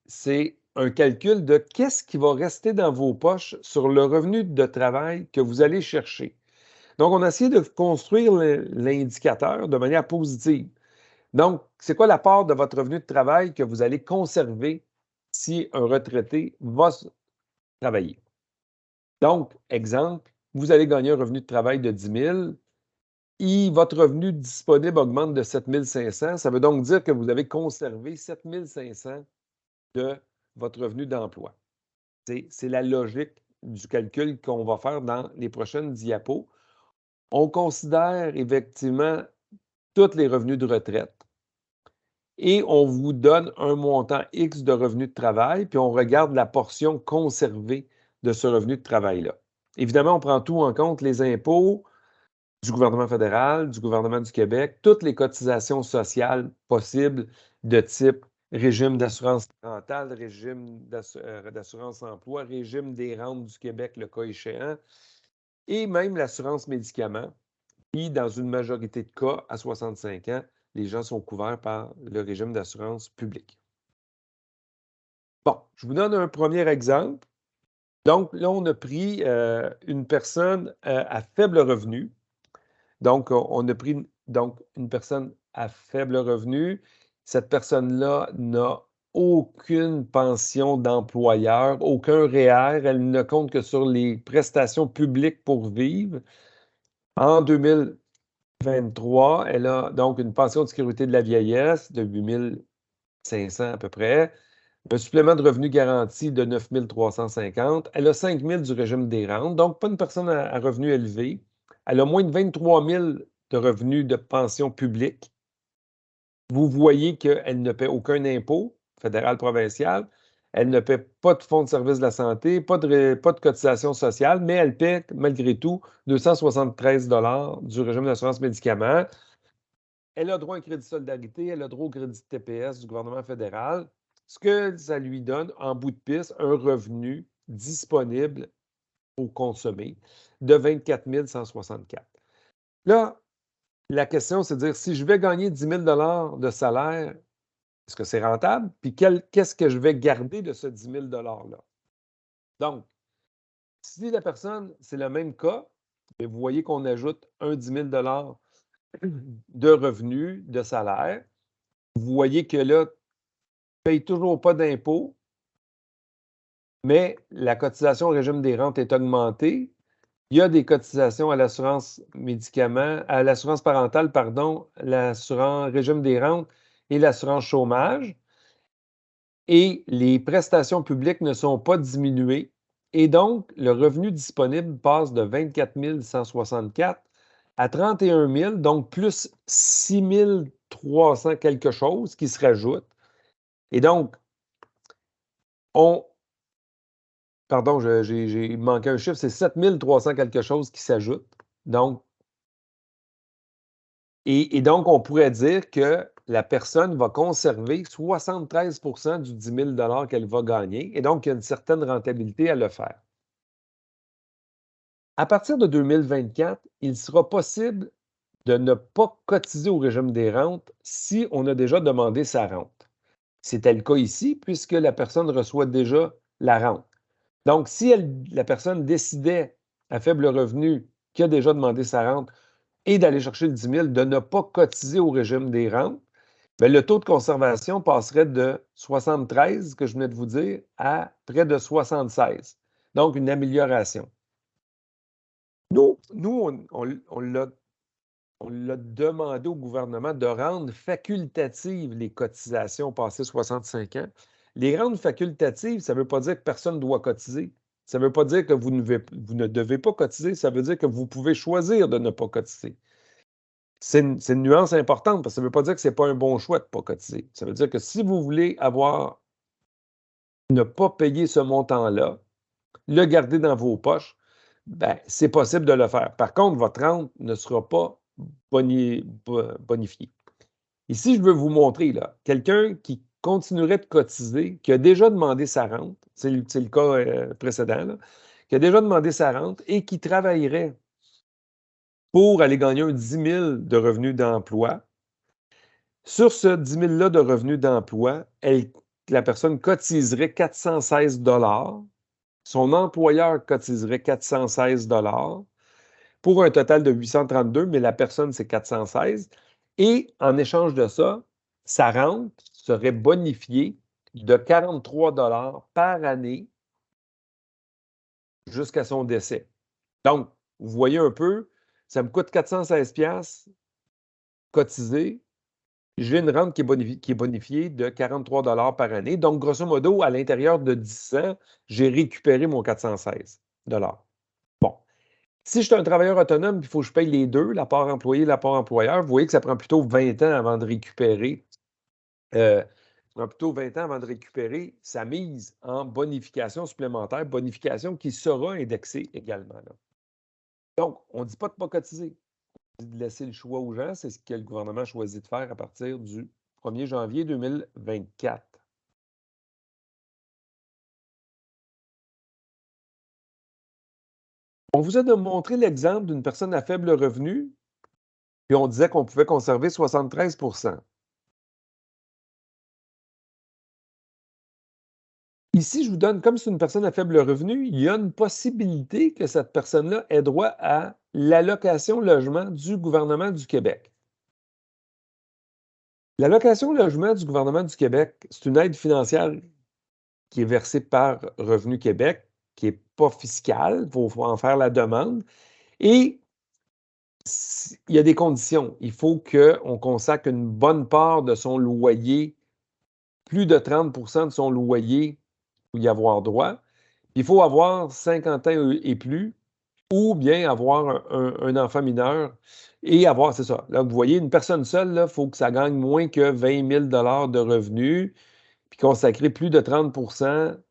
c'est un calcul de qu'est-ce qui va rester dans vos poches sur le revenu de travail que vous allez chercher. Donc, on a essayé de construire l'indicateur de manière positive. Donc, c'est quoi la part de votre revenu de travail que vous allez conserver si un retraité va travailler? Donc, exemple, vous allez gagner un revenu de travail de 10 000 et votre revenu disponible augmente de 7 500. Ça veut donc dire que vous avez conservé 7 500 de votre revenu d'emploi. C'est la logique du calcul qu'on va faire dans les prochaines diapos. On considère effectivement tous les revenus de retraite et on vous donne un montant X de revenus de travail, puis on regarde la portion conservée de ce revenu de travail-là. Évidemment, on prend tout en compte, les impôts du gouvernement fédéral, du gouvernement du Québec, toutes les cotisations sociales possibles de type régime d'assurance parentale, régime d'assurance emploi, régime des rentes du Québec, le cas échéant, et même l'assurance médicaments. Puis, dans une majorité de cas, à 65 ans, les gens sont couverts par le régime d'assurance publique. Bon, je vous donne un premier exemple. Donc, là, on a pris une personne à faible revenu. Donc, on a pris une personne à faible revenu. Cette personne-là n'a aucune pension d'employeur, aucun REER. Elle ne compte que sur les prestations publiques pour vivre. En 2023, elle a donc une pension de sécurité de la vieillesse de 8 500 à peu près, un supplément de revenu garanti de 9 350. Elle a 5 000 du régime des rentes, donc pas une personne à revenu élevé. Elle a moins de 23 000 de revenus de pension publique. Vous voyez qu'elle ne paie aucun impôt fédéral, provincial. Elle ne paie pas de fonds de service de la santé, pas de cotisation sociale, mais elle paie malgré tout 273 $ du régime d'assurance médicaments. Elle a droit à un crédit de solidarité, elle a droit au crédit de TPS du gouvernement fédéral, ce que ça lui donne, en bout de piste, un revenu disponible pour consommer de 24 164. Là, la question, c'est de dire, si je vais gagner 10 000 $ de salaire, est-ce que c'est rentable? Puis qu'est-ce que je vais garder de ce 10 000 $-là? Donc, si la personne, c'est le même cas, vous voyez qu'on ajoute un 10 000 $ de revenus, de salaire. Vous voyez que là, ne paye toujours pas d'impôt, mais la cotisation au régime des rentes est augmentée. Il y a des cotisations à l'assurance médicaments, à l'assurance parentale, pardon, l'assurance régime des rentes et l'assurance chômage. Et les prestations publiques ne sont pas diminuées Et donc, le revenu disponible passe de 24 164 à 31 000, donc plus 6 300 quelque chose qui se rajoute. Et donc, pardon, j'ai manqué un chiffre, c'est 7 300 quelque chose qui s'ajoute. Donc, et donc, on pourrait dire que la personne va conserver 73 du 10 000 qu'elle va gagner. Et donc, il y a une certaine rentabilité à le faire. À partir de 2024, il sera possible de ne pas cotiser au régime des rentes si on a déjà demandé sa rente. C'était le cas ici, puisque la personne reçoit déjà la rente. Donc, si la personne décidait à faible revenu qui a déjà demandé sa rente et d'aller chercher le 10 000, de ne pas cotiser au régime des rentes, bien, le taux de conservation passerait de 73, que je venais de vous dire, à près de 76. Donc, une amélioration. Nous on l'a demandé au gouvernement de rendre facultatives les cotisations passées 65 ans. Les rendre facultatives, ça ne veut pas dire que personne doit cotiser. Ça ne veut pas dire que vous ne devez pas cotiser. Ça veut dire que vous pouvez choisir de ne pas cotiser. C'est une nuance importante parce que ça ne veut pas dire que ce n'est pas un bon choix de ne pas cotiser. Ça veut dire que si vous voulez ne pas payer ce montant-là, le garder dans vos poches, ben, c'est possible de le faire. Par contre, votre rente ne sera pas bonifiée. Ici, je veux vous montrer là, quelqu'un qui continuerait de cotiser, qui a déjà demandé sa rente, c'est le cas précédent, là, qui a déjà demandé sa rente et qui travaillerait pour aller gagner un 10 000 de revenus d'emploi. Sur ce 10 000-là de revenus d'emploi, la personne cotiserait 416 $. Son employeur cotiserait 416 $ pour un total de 832, mais la personne, c'est 416. Et en échange de ça, sa rente serait bonifiée de 43 $ par année jusqu'à son décès. Donc, vous voyez un peu, ça me coûte 416 $ cotisé. J'ai une rente qui est bonifiée de 43 $ par année. Donc, grosso modo, à l'intérieur de 10 ans, j'ai récupéré mon 416 $. Bon. Si je suis un travailleur autonome, il faut que je paye les deux, la part employé, la part employeur, vous voyez que ça prend plutôt 20 ans avant de récupérer. Sa mise en bonification supplémentaire, bonification qui sera indexée également. Là. Donc, on ne dit pas de ne pas cotiser. On dit de laisser le choix aux gens. C'est ce que le gouvernement choisit de faire à partir du 1er janvier 2024. On vous a montré l'exemple d'une personne à faible revenu, puis on disait qu'on pouvait conserver 73 %. Ici, je vous donne, comme c'est une personne à faible revenu, il y a une possibilité que cette personne-là ait droit à l'allocation logement du gouvernement du Québec. L'allocation logement du gouvernement du Québec, c'est une aide financière qui est versée par Revenu Québec, qui n'est pas fiscale, il faut en faire la demande. Et il y a des conditions. Il faut qu'on consacre une bonne part de son loyer, plus de 30 % de son loyer pour y avoir droit. Il faut avoir 50 ans et plus ou bien avoir un enfant mineur et avoir, c'est ça. Là, vous voyez, une personne seule, il faut que ça gagne moins que 20 000 $ de revenus puis consacrer plus de 30 %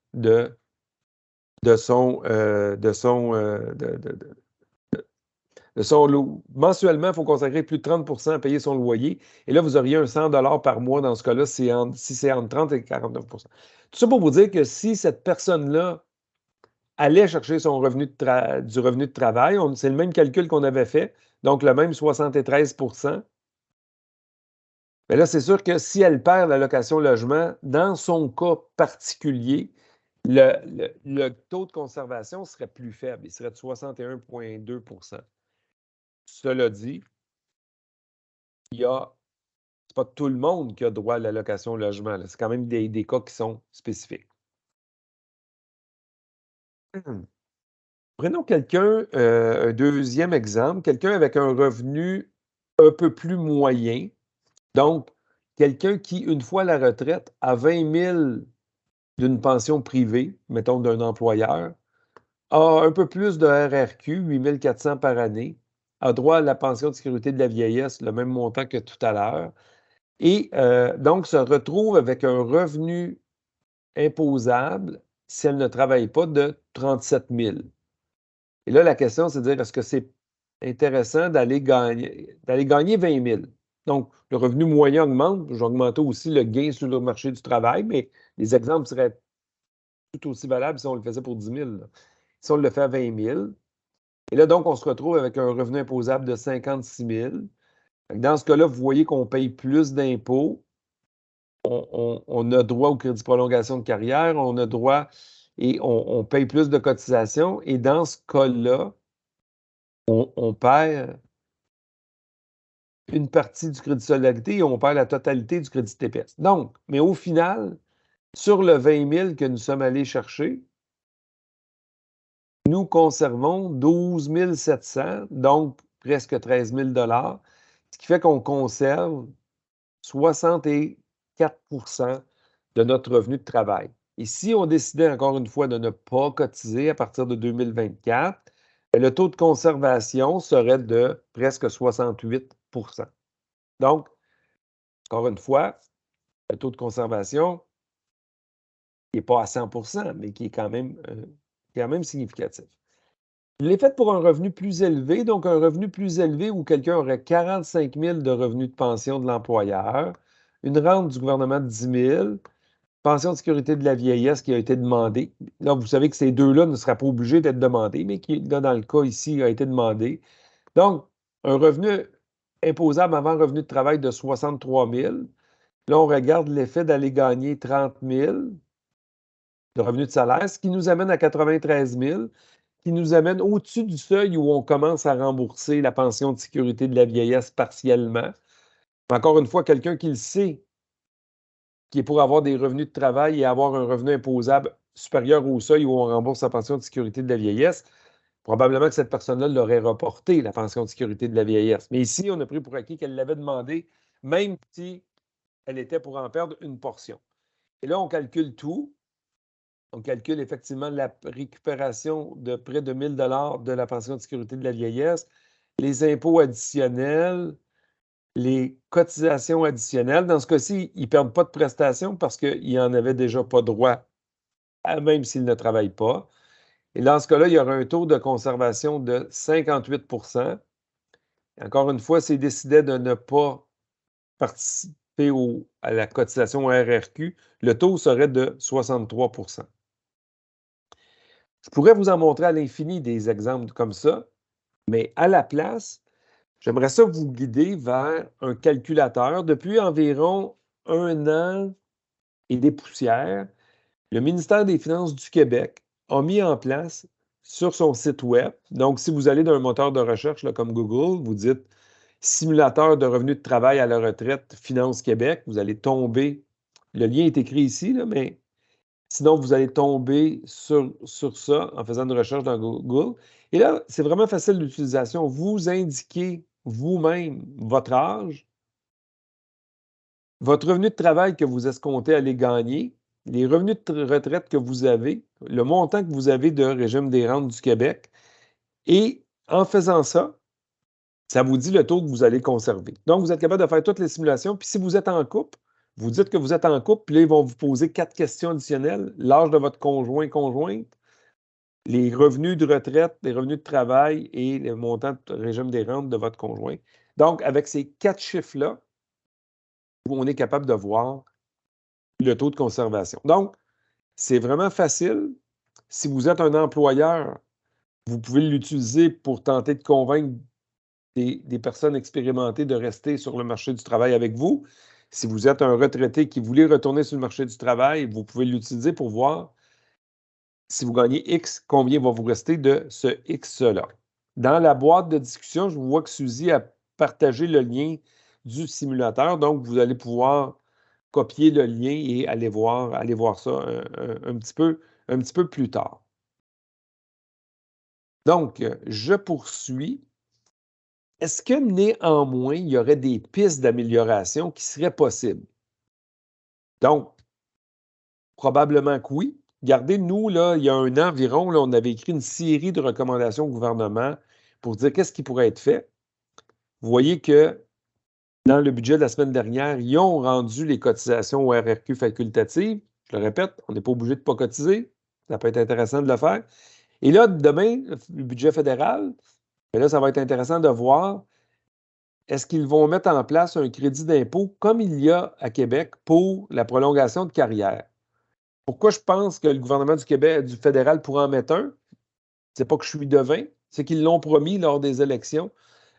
mensuellement, il faut consacrer plus de 30 % à payer son loyer. Et là, vous auriez un 100 $ par mois dans ce cas-là, si c'est entre 30 et 49 %. Tout ça pour vous dire que si cette personne-là allait chercher son du revenu de travail, c'est le même calcul qu'on avait fait, donc le même 73 %. Mais là, c'est sûr que si elle perd l'allocation logement, dans son cas particulier, le taux de conservation serait plus faible. Il serait de 61,2 %. Cela dit, c'est pas tout le monde qui a droit à l'allocation logement. C'est quand même des cas qui sont spécifiques. Prenons un deuxième exemple, quelqu'un avec un revenu un peu plus moyen. Donc, quelqu'un qui, une fois à la retraite, a 20 000 d'une pension privée, mettons d'un employeur, a un peu plus de RRQ, 8 400 par année, a droit à la pension de sécurité de la vieillesse, le même montant que tout à l'heure, et donc se retrouve avec un revenu imposable, si elle ne travaille pas, de 37 000. Et là, la question, c'est de dire, est-ce que c'est intéressant d'aller gagner 20 000? Donc, le revenu moyen augmente. Je vais augmenter aussi le gain sur le marché du travail, mais les exemples seraient tout aussi valables si on le faisait pour 10 000. Là. Si on le fait à 20 000, et là, donc, on se retrouve avec un revenu imposable de 56 000. Dans ce cas-là, vous voyez qu'on paye plus d'impôts. On a droit au crédit de prolongation de carrière, on a droit et on paye plus de cotisations. Et dans ce cas-là, on perd une partie du crédit de solidarité et on perd la totalité du crédit de TPS. Donc, mais au final, sur le 20 000 que nous sommes allés chercher, nous conservons 12 700, donc presque 13 000 ce qui fait qu'on conserve 64 de notre revenu de travail. Et si on décidait encore une fois de ne pas cotiser à partir de 2024, le taux de conservation serait de presque 68 Donc, encore une fois, le taux de conservation n'est pas à 100 mais qui est quand même significatif. Je l'ai fait pour un revenu plus élevé, donc un revenu plus élevé où quelqu'un aurait 45 000 de revenus de pension de l'employeur, une rente du gouvernement de 10 000, pension de sécurité de la vieillesse qui a été demandée. Là, vous savez que ces deux-là ne seraient pas obligés d'être demandés, mais qui, là, dans le cas ici, a été demandé. Donc, un revenu imposable avant revenu de travail de 63 000. Là, on regarde l'effet d'aller gagner 30 000 de revenus de salaire, ce qui nous amène à 93 000, qui nous amène au-dessus du seuil où on commence à rembourser la pension de sécurité de la vieillesse partiellement. Encore une fois, quelqu'un qui le sait, qui est pour avoir des revenus de travail et avoir un revenu imposable supérieur au seuil où on rembourse sa pension de sécurité de la vieillesse, probablement que cette personne-là l'aurait reporté, la pension de sécurité de la vieillesse. Mais ici, on a pris pour acquis qu'elle l'avait demandé, même si elle était pour en perdre une portion. Et là, on calcule tout. On calcule effectivement la récupération de près de 1 000 de la pension de sécurité de la vieillesse, les impôts additionnels, les cotisations additionnelles. Dans ce cas-ci, ils ne perdent pas de prestations parce qu'ils n'en avaient déjà pas droit, même s'ils ne travaillent pas. Et dans ce cas-là, il y aura un taux de conservation de 58 Encore une fois, s'ils décidaient de ne pas participer à la cotisation RRQ, le taux serait de 63 Je pourrais vous en montrer à l'infini des exemples comme ça, mais à la place, j'aimerais ça vous guider vers un calculateur. Depuis environ 1 an et des poussières, le ministère des Finances du Québec a mis en place sur son site web, donc si vous allez dans un moteur de recherche là, comme Google, vous dites simulateur de revenus de travail à la retraite Finances Québec, vous allez tomber, le lien est écrit ici, là, mais sinon, vous allez tomber sur ça en faisant une recherche dans Google. Et là, c'est vraiment facile d'utilisation. Vous indiquez vous-même votre âge, votre revenu de travail que vous escomptez aller gagner, les revenus de retraite que vous avez, le montant que vous avez de régime des rentes du Québec. Et en faisant ça, ça vous dit le taux que vous allez conserver. Donc, vous êtes capable de faire toutes les simulations. Puis si vous êtes en couple, vous dites que vous êtes en couple, puis là, ils vont vous poser 4 questions additionnelles. L'âge de votre conjointe, les revenus de retraite, les revenus de travail et le montant de régime des rentes de votre conjoint. Donc, avec ces 4 chiffres-là, on est capable de voir le taux de conservation. Donc, c'est vraiment facile. Si vous êtes un employeur, vous pouvez l'utiliser pour tenter de convaincre des personnes expérimentées de rester sur le marché du travail avec vous. Si vous êtes un retraité qui voulait retourner sur le marché du travail, vous pouvez l'utiliser pour voir si vous gagnez X, combien va vous rester de ce X-là. Dans la boîte de discussion, je vois que Suzy a partagé le lien du simulateur, donc vous allez pouvoir copier le lien et aller voir ça un petit peu plus tard. Donc, je poursuis. Est-ce que néanmoins, il y aurait des pistes d'amélioration qui seraient possibles? Donc, probablement que oui. regardez, nous, là, il y a un an environ, là, on avait écrit une série de recommandations au gouvernement pour dire qu'est-ce qui pourrait être fait. Vous voyez que dans le budget de la semaine dernière, ils ont rendu les cotisations au RRQ facultatives. Je le répète, on n'est pas obligé de ne pas cotiser. Ça peut être intéressant de le faire. Et là, demain, le budget fédéral, bien là, ça va être intéressant de voir est-ce qu'ils vont mettre en place un crédit d'impôt comme il y a à Québec pour la prolongation de carrière. Pourquoi je pense que le gouvernement du Québec, du fédéral pourra en mettre un? C'est pas que je suis devin, c'est qu'ils l'ont promis lors des élections.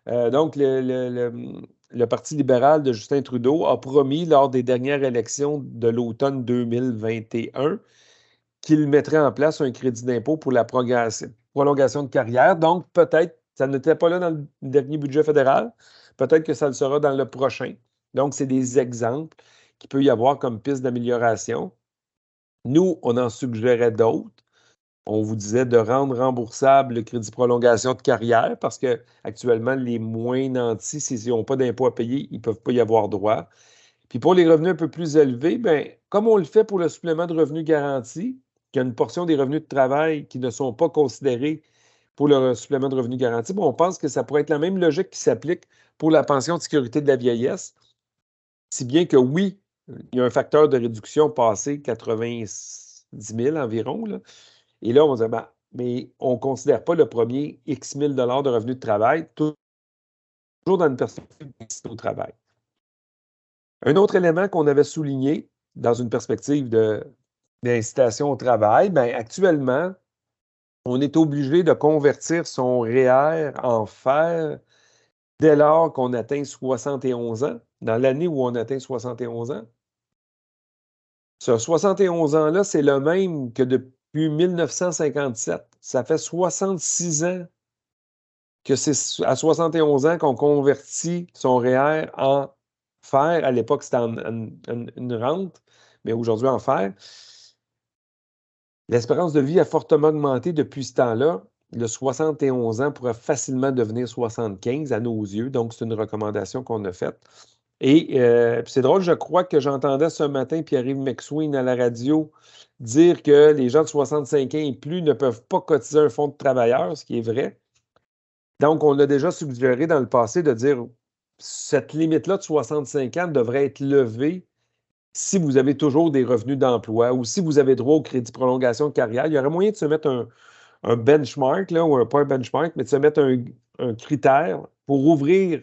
Donc, le Parti libéral de Justin Trudeau a promis lors des dernières élections de l'automne 2021 qu'il mettrait en place un crédit d'impôt pour la prolongation de carrière. Donc, peut-être, ça n'était pas là dans le dernier budget fédéral, peut-être que ça le sera dans le prochain. Donc, c'est des exemples qu'il peut y avoir comme piste d'amélioration. Nous, on en suggérait d'autres. On vous disait de rendre remboursable le crédit prolongation de carrière parce qu'actuellement, les moins nantis, s'ils n'ont pas d'impôt à payer, ils ne peuvent pas y avoir droit. Puis pour les revenus un peu plus élevés, bien, comme on le fait pour le supplément de revenus garanti, qu'il y a une portion des revenus de travail qui ne sont pas considérés pour le supplément de revenus garanti, bien, on pense que ça pourrait être la même logique qui s'applique pour la pension de sécurité de la vieillesse. Si bien que oui, il y a un facteur de réduction passé 90 000 environ, là. Et là, on dit, ben, mais on ne considère pas le premier X 1000 $ de revenus de travail, toujours dans une perspective d'inciter au travail. Un autre élément qu'on avait souligné dans une perspective d'incitation au travail, bien, actuellement, on est obligé de convertir son REER en fer dès lors qu'on atteint 71 ans, dans l'année où on atteint 71 ans. Ce 71 ans-là, c'est le même que depuis 1957. Ça fait 66 ans que c'est à 71 ans qu'on convertit son REER en fer. À l'époque, c'était une rente, mais aujourd'hui en fer. L'espérance de vie a fortement augmenté depuis ce temps-là. Le 71 ans pourrait facilement devenir 75 à nos yeux, donc c'est une recommandation qu'on a faite. Et c'est drôle, je crois que j'entendais ce matin Pierre-Yves McSween à la radio dire que les gens de 65 ans et plus ne peuvent pas cotiser un fonds de travailleurs, ce qui est vrai. Donc, on a déjà suggéré dans le passé de dire cette limite-là de 65 ans devrait être levée si vous avez toujours des revenus d'emploi ou si vous avez droit au crédit prolongation de carrière. Il y aurait moyen de se mettre un benchmark, là, ou pas un benchmark, mais de se mettre un critère pour ouvrir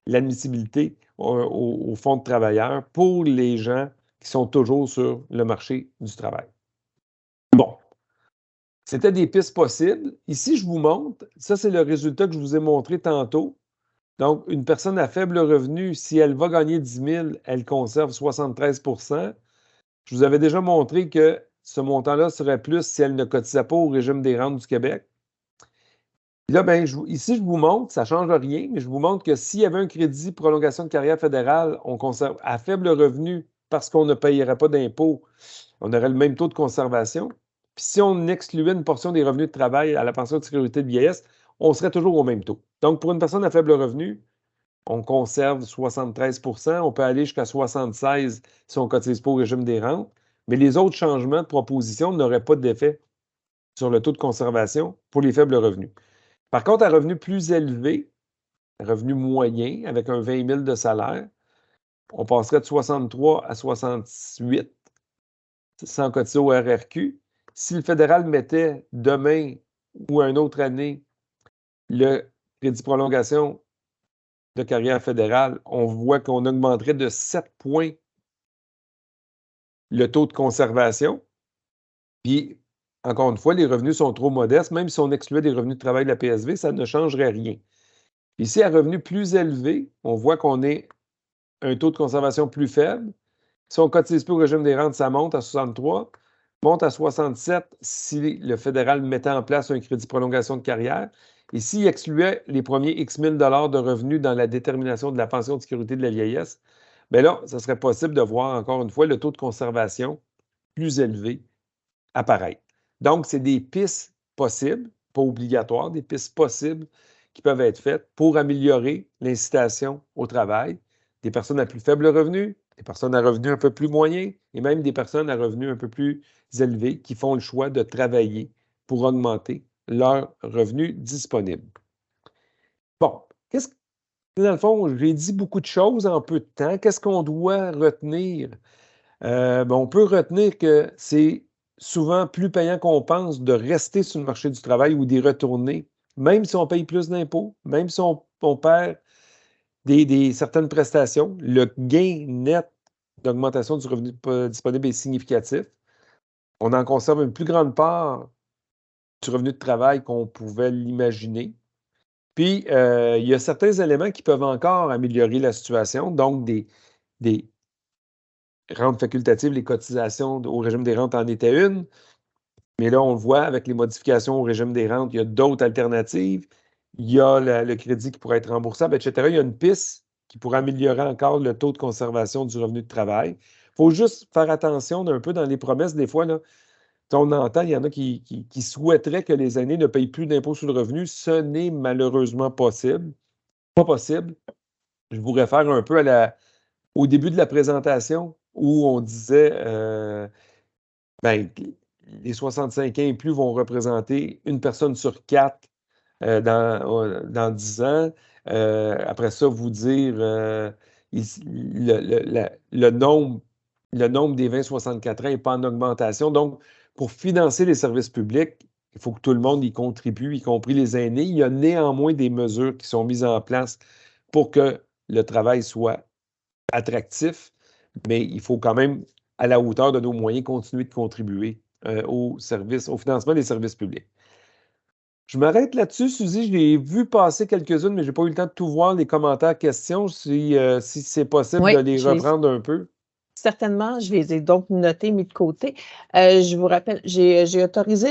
l'admissibilité au fonds de travailleurs pour les gens qui sont toujours sur le marché du travail. Bon. C'était des pistes possibles. Ici, je vous montre, ça c'est le résultat que je vous ai montré tantôt. Donc, une personne à faible revenu, si elle va gagner 10 000, elle conserve 73 %. Je vous avais déjà montré que ce montant-là serait plus si elle ne cotisait pas au régime des rentes du Québec. Là, ben, ici, je vous montre, ça ne change rien, mais je vous montre que s'il y avait un crédit prolongation de carrière fédérale, on conserve à faible revenu parce qu'on ne payerait pas d'impôt, on aurait le même taux de conservation. Puis si on excluait une portion des revenus de travail à la pension de sécurité de vieillesse, on serait toujours au même taux. Donc, pour une personne à faible revenu, on conserve 73 %, on peut aller jusqu'à 76 % si on ne cotise pas au régime des rentes, mais les autres changements de proposition n'auraient pas d'effet sur le taux de conservation pour les faibles revenus. Par contre, à revenus plus élevés, revenu moyen, avec un 20 000 de salaire, on passerait de 63 à 68 sans cotiser au RRQ. Si le fédéral mettait demain ou une autre année le crédit prolongation de carrière fédérale, on voit qu'on augmenterait de 7 points le taux de conservation. Puis, encore une fois, les revenus sont trop modestes. Même si on excluait des revenus de travail de la PSV, ça ne changerait rien. Ici, à revenus plus élevés, on voit qu'on est un taux de conservation plus faible. Si on ne cotise plus au régime des rentes, ça monte à 63, monte à 67 si le fédéral mettait en place un crédit prolongation de carrière. Et s'il excluait les premiers X 1000 $ de revenus dans la détermination de la pension de sécurité de la vieillesse, bien là, ce serait possible de voir encore une fois le taux de conservation plus élevé apparaître. Donc, c'est des pistes possibles, pas obligatoires, des pistes possibles qui peuvent être faites pour améliorer l'incitation au travail des personnes à plus faible revenu, des personnes à revenus un peu plus moyens et même des personnes à revenus un peu plus élevés qui font le choix de travailler pour augmenter leurs revenus disponibles. Bon, dans le fond, j'ai dit beaucoup de choses en peu de temps. Qu'est-ce qu'on doit retenir? On peut retenir que c'est souvent plus payant qu'on pense de rester sur le marché du travail ou d'y retourner, même si on paye plus d'impôts, même si on perd certaines prestations. Le gain net d'augmentation du revenu disponible est significatif. On en conserve une plus grande part du revenu de travail qu'on pouvait l'imaginer. Puis, il y a certains éléments qui peuvent encore améliorer la situation, donc des rentes facultatives, les cotisations au régime des rentes en étaient une, mais là, on le voit avec les modifications au régime des rentes, il y a d'autres alternatives. Il y a le crédit qui pourrait être remboursable, etc. Il y a une piste qui pourrait améliorer encore le taux de conservation du revenu de travail. Il faut juste faire attention un peu dans les promesses. Des fois, là, on entend, il y en a qui souhaiteraient que les aînés ne payent plus d'impôt sur le revenu. Ce n'est malheureusement possible. Pas possible. Je vous réfère un peu au début de la présentation où on disait les 65 ans et plus vont représenter une personne sur 4 dans 10 ans. Après ça, vous dire le nombre des 20-64 ans n'est pas en augmentation. Donc, pour financer les services publics, il faut que tout le monde y contribue, y compris les aînés. Il y a néanmoins des mesures qui sont mises en place pour que le travail soit attractif, mais il faut quand même, à la hauteur de nos moyens, continuer de contribuer au financement des services publics. Je m'arrête là-dessus, Suzy. J'ai vu passer quelques-unes, mais je n'ai pas eu le temps de tout voir, les commentaires, questions, si c'est possible de les reprendre un peu. Certainement, je les ai donc notés, mis de côté. Je vous rappelle, j'ai autorisé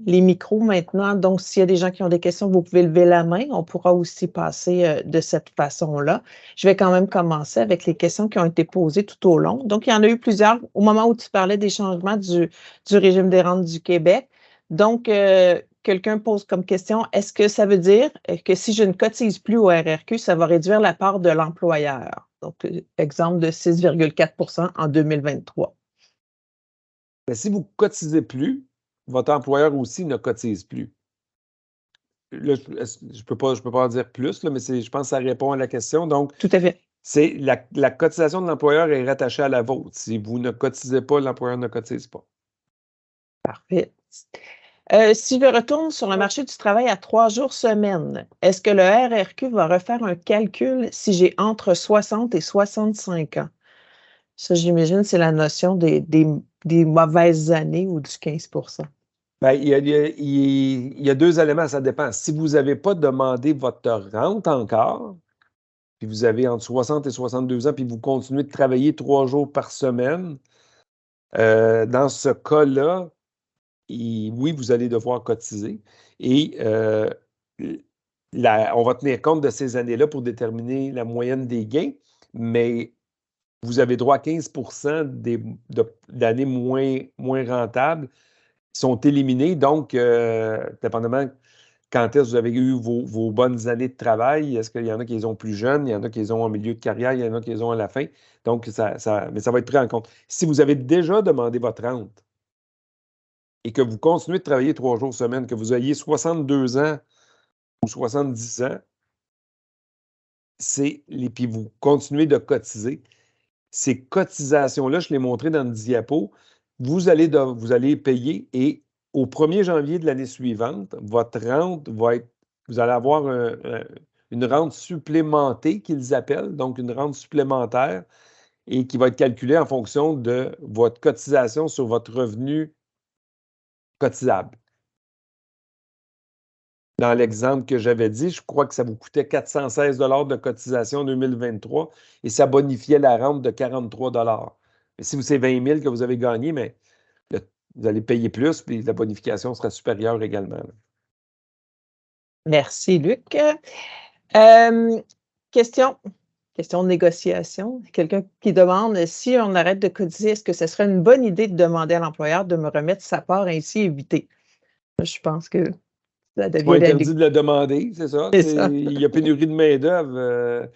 les micros maintenant, donc s'il y a des gens qui ont des questions, vous pouvez lever la main. On pourra aussi passer de cette façon-là. Je vais quand même commencer avec les questions qui ont été posées tout au long. Donc, il y en a eu plusieurs au moment où tu parlais des changements du régime des rentes du Québec. Donc, quelqu'un pose comme question, est-ce que ça veut dire que si je ne cotise plus au RRQ, ça va réduire la part de l'employeur? Donc, exemple de 6,4 en 2023. Mais si vous ne cotisez plus, votre employeur aussi ne cotise plus. Là, je ne peux pas en dire plus, là, mais je pense que ça répond à la question. Donc, tout à fait. C'est la cotisation de l'employeur est rattachée à la vôtre. Si vous ne cotisez pas, l'employeur ne cotise pas. Parfait. Si je retourne sur le marché du travail à 3 jours semaine, est-ce que le RRQ va refaire un calcul si j'ai entre 60 et 65 ans? Ça, j'imagine, c'est la notion des mauvaises années ou du 15 il y a deux éléments, ça dépend. Si vous n'avez pas demandé votre rente encore, puis vous avez entre 60 et 62 ans, puis vous continuez de travailler 3 jours par semaine, dans ce cas-là, oui, vous allez devoir cotiser. Et on va tenir compte de ces années-là pour déterminer la moyenne des gains, mais vous avez droit à 15 d'années moins rentables qui sont éliminées. Donc, dépendamment quand est-ce que vous avez eu vos bonnes années de travail, est-ce qu'il y en a qui les ont plus jeunes, il y en a qui les ont en milieu de carrière, il y en a qui les ont à la fin. Donc, mais ça va être pris en compte. Si vous avez déjà demandé votre rente et que vous continuez de travailler 3 jours semaine, que vous ayez 62 ans ou 70 ans, puis vous continuez de cotiser, ces cotisations-là, je l'ai montré dans le diapo, vous allez payer et au 1er janvier de l'année suivante, votre rente va être, vous allez avoir une rente supplémentée qu'ils appellent, donc une rente supplémentaire et qui va être calculée en fonction de votre cotisation sur votre revenu cotisable. Dans l'exemple que j'avais dit, je crois que ça vous coûtait 416 de cotisation en 2023 et ça bonifiait la rente de 43 Mais si c'est 20 000 que vous avez gagné, mais vous allez payer plus, puis la bonification sera supérieure également. Là. Merci, Luc. Question de négociation. Quelqu'un qui demande si on arrête de cotiser, est-ce que ce serait une bonne idée de demander à l'employeur de me remettre sa part, ainsi éviter? Je pense que ça devient interdit de le demander, c'est ça. C'est ça. Il y a pénurie de main-d'œuvre.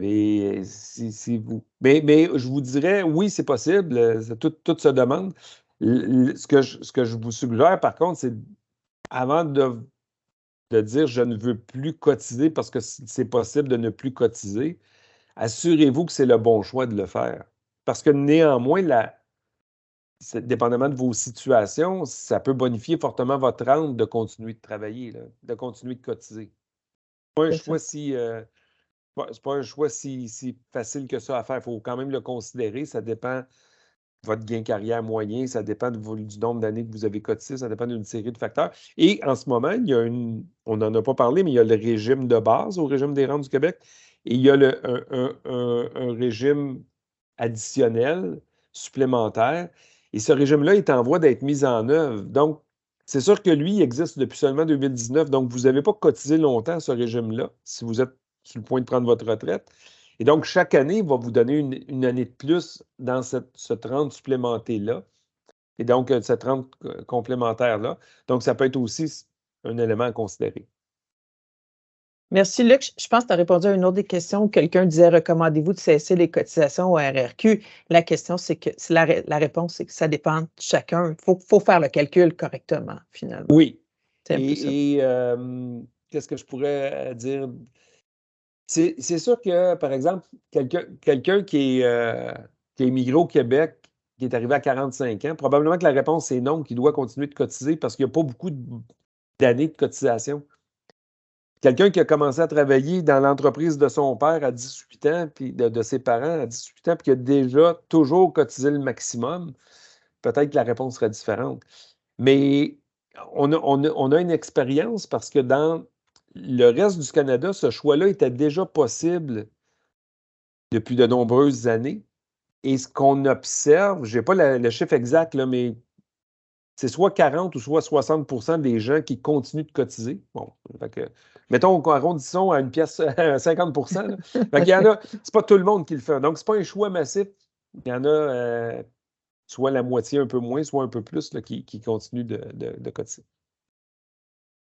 Et si vous... Mais je vous dirais, oui, c'est possible, tout se demande. Ce que je vous suggère, par contre, c'est avant de dire je ne veux plus cotiser parce que c'est possible de ne plus cotiser, assurez-vous que c'est le bon choix de le faire. Parce que néanmoins, dépendamment de vos situations, ça peut bonifier fortement votre rente de continuer de travailler, là, de continuer de cotiser. C'est pas un C'est choix ça. c'est pas un choix si facile que ça à faire. Il faut quand même le considérer. Ça dépend de votre gain carrière moyen, ça dépend du nombre d'années que vous avez cotisé, ça dépend d'une série de facteurs. Et en ce moment, on n'en a pas parlé, mais il y a le régime de base au régime des rentes du Québec et il y a un régime additionnel, supplémentaire. Et ce régime-là est en voie d'être mis en œuvre. Donc, c'est sûr que lui, il existe depuis seulement 2019. Donc, vous n'avez pas cotisé longtemps à ce régime-là, si vous êtes sur le point de prendre votre retraite. Et donc, chaque année, il va vous donner une année de plus dans cette rente supplémentaire-là. Et donc, cette rente complémentaire-là. Donc, ça peut être aussi un élément à considérer. Merci, Luc. Je pense que tu as répondu à une autre des questions où quelqu'un disait recommandez-vous de cesser les cotisations au RRQ? La question, c'est que la réponse, c'est que ça dépend de chacun. Il faut faire le calcul correctement, finalement. Oui. C'est un peu ça. Et qu'est-ce que je pourrais dire? C'est sûr que, par exemple, quelqu'un qui est immigré au Québec, qui est arrivé à 45 ans, probablement que la réponse est non, qu'il doit continuer de cotiser parce qu'il n'y a pas beaucoup d'années de cotisation. Quelqu'un qui a commencé à travailler dans l'entreprise de son père à 18 ans, puis de ses parents à 18 ans, puis qui a déjà toujours cotisé le maximum, peut-être que la réponse serait différente. Mais on a une expérience parce que dans le reste du Canada, ce choix-là était déjà possible depuis de nombreuses années. Et ce qu'on observe, je n'ai pas le chiffre exact, là, mais c'est soit 40 ou soit 60 des gens qui continuent de cotiser. Bon, fait que, mettons, arrondissons à une pièce à 50 là. Fait qu'il y en a, c'est pas tout le monde qui le fait. Donc, c'est pas un choix massif. Il y en a soit la moitié, un peu moins, soit un peu plus là, qui continuent de cotiser.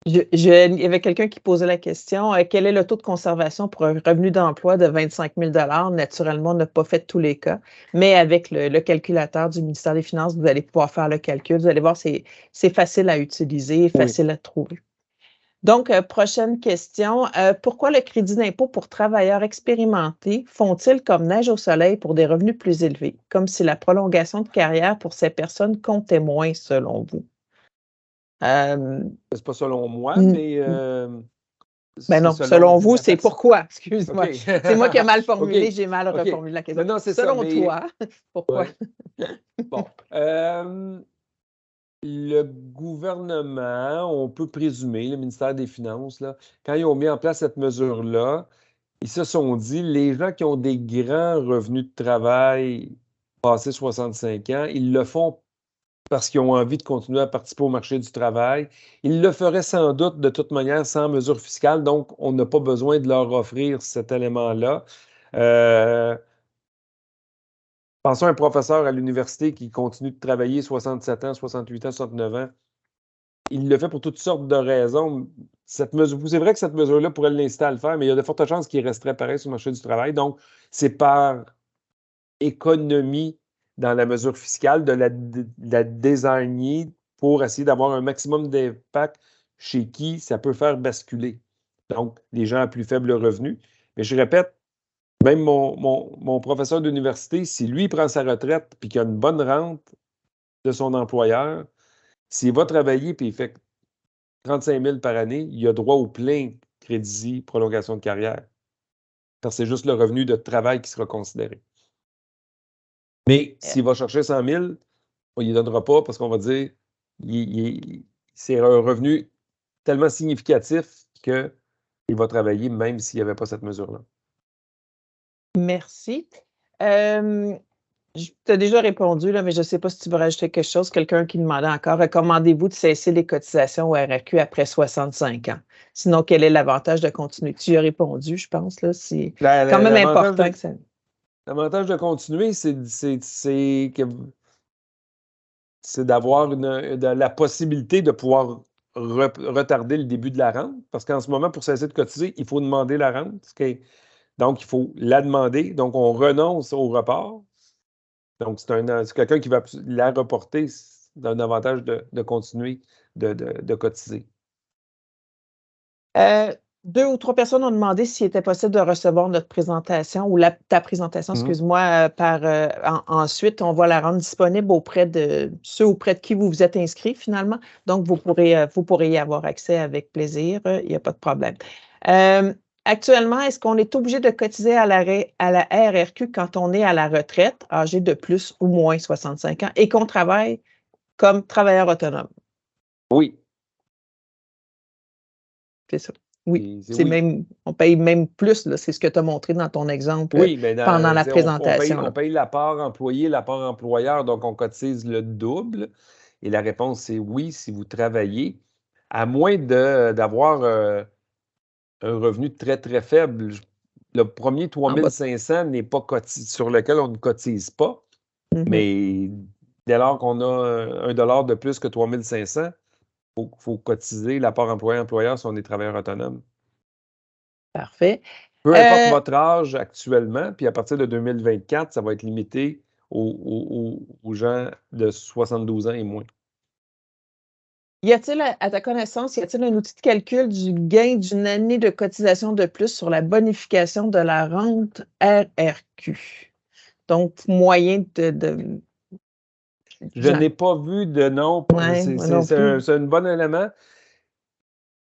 Il y avait quelqu'un qui posait la question quel est le taux de conservation pour un revenu d'emploi de 25 000 Naturellement, on n'a pas fait tous les cas, mais avec le calculateur du ministère des Finances, vous allez pouvoir faire le calcul. Vous allez voir, c'est facile à utiliser, facile à trouver. Donc, prochaine question. Pourquoi le crédit d'impôt pour travailleurs expérimentés font-ils comme neige au soleil pour des revenus plus élevés, comme si la prolongation de carrière pour ces personnes comptait moins, selon vous? C'est pas selon moi, mais Ben non, selon vous, c'est pourquoi? Excuse-moi. OK. C'est moi qui ai mal formulé, OK. j'ai mal OK. reformulé la question. Non, c'est ça. Selon toi, pourquoi? Bon. Le gouvernement, on peut présumer, le ministère des Finances, là, quand ils ont mis en place cette mesure-là, ils se sont dit, les gens qui ont des grands revenus de travail passés 65 ans, ils le font parce qu'ils ont envie de continuer à participer au marché du travail. Ils le feraient sans doute de toute manière sans mesure fiscale, donc on n'a pas besoin de leur offrir cet élément-là. Pensons à un professeur à l'université qui continue de travailler 67 ans, 68 ans, 69 ans. Il le fait pour toutes sortes de raisons. C'est vrai que cette mesure-là pourrait l'inciter à le faire, mais il y a de fortes chances qu'il resterait pareil sur le marché du travail. Donc, c'est par économie dans la mesure fiscale de la désigner pour essayer d'avoir un maximum d'impact chez qui ça peut faire basculer. Donc, les gens à plus faible revenu. Mais je répète, même mon professeur d'université, si lui prend sa retraite et qu'il a une bonne rente de son employeur, s'il va travailler et il fait 35 000 par année, il a droit au plein crédit prolongation de carrière. Parce que c'est juste le revenu de travail qui sera considéré. Mais s'il va chercher 100 000, on ne lui donnera pas parce qu'on va dire c'est un revenu tellement significatif qu'il va travailler même s'il n'y avait pas cette mesure-là. Merci. Tu as déjà répondu, là, mais je ne sais pas si tu veux rajouter quelque chose. Quelqu'un qui demandait encore recommandez-vous de cesser les cotisations au RRQ après 65 ans? Sinon, quel est l'avantage de continuer? Tu y as répondu, je pense. Là, c'est quand même important que ça. L'avantage de continuer, c'est d'avoir la possibilité de pouvoir retarder le début de la rente. Parce qu'en ce moment, pour cesser de cotiser, il faut demander la rente, ce qui est Donc, il faut la demander. Donc, on renonce au report. Donc, c'est quelqu'un qui va la reporter. C'est un avantage de continuer de cotiser. 2 ou 3 personnes ont demandé s'il était possible de recevoir notre présentation ou ta présentation, excuse-moi, ensuite, on va la rendre disponible auprès de ceux auprès de qui vous vous êtes inscrits finalement. Donc, vous pourrez y avoir accès avec plaisir, il n'y a pas de problème. Actuellement, est-ce qu'on est obligé de cotiser à la RRQ quand on est à la retraite, âgé de plus ou moins 65 ans et qu'on travaille comme travailleur autonome? Oui. C'est ça. Oui, c'est oui. Même, on paye même plus, là, c'est ce que tu as montré dans ton exemple mais pendant la présentation. On paye la part employé, la part employeur, donc on cotise le double. Et la réponse, c'est oui, si vous travaillez, à moins d'avoir un revenu très, très faible. Le premier 3 500 n'est pas cotisé, sur lequel on ne cotise pas, mais dès lors qu'on a $1 de plus que 3 500, il faut cotiser la part employeur si on est travailleur autonome. Parfait. Peu importe votre âge actuellement, puis à partir de 2024, ça va être limité aux gens de 72 ans et moins. Y a-t-il, à ta connaissance, y a-t-il un outil de calcul du gain d'une année de cotisation de plus sur la bonification de la rente RRQ? Donc, moyen de... Je n'ai pas vu de nom. C'est un bon élément.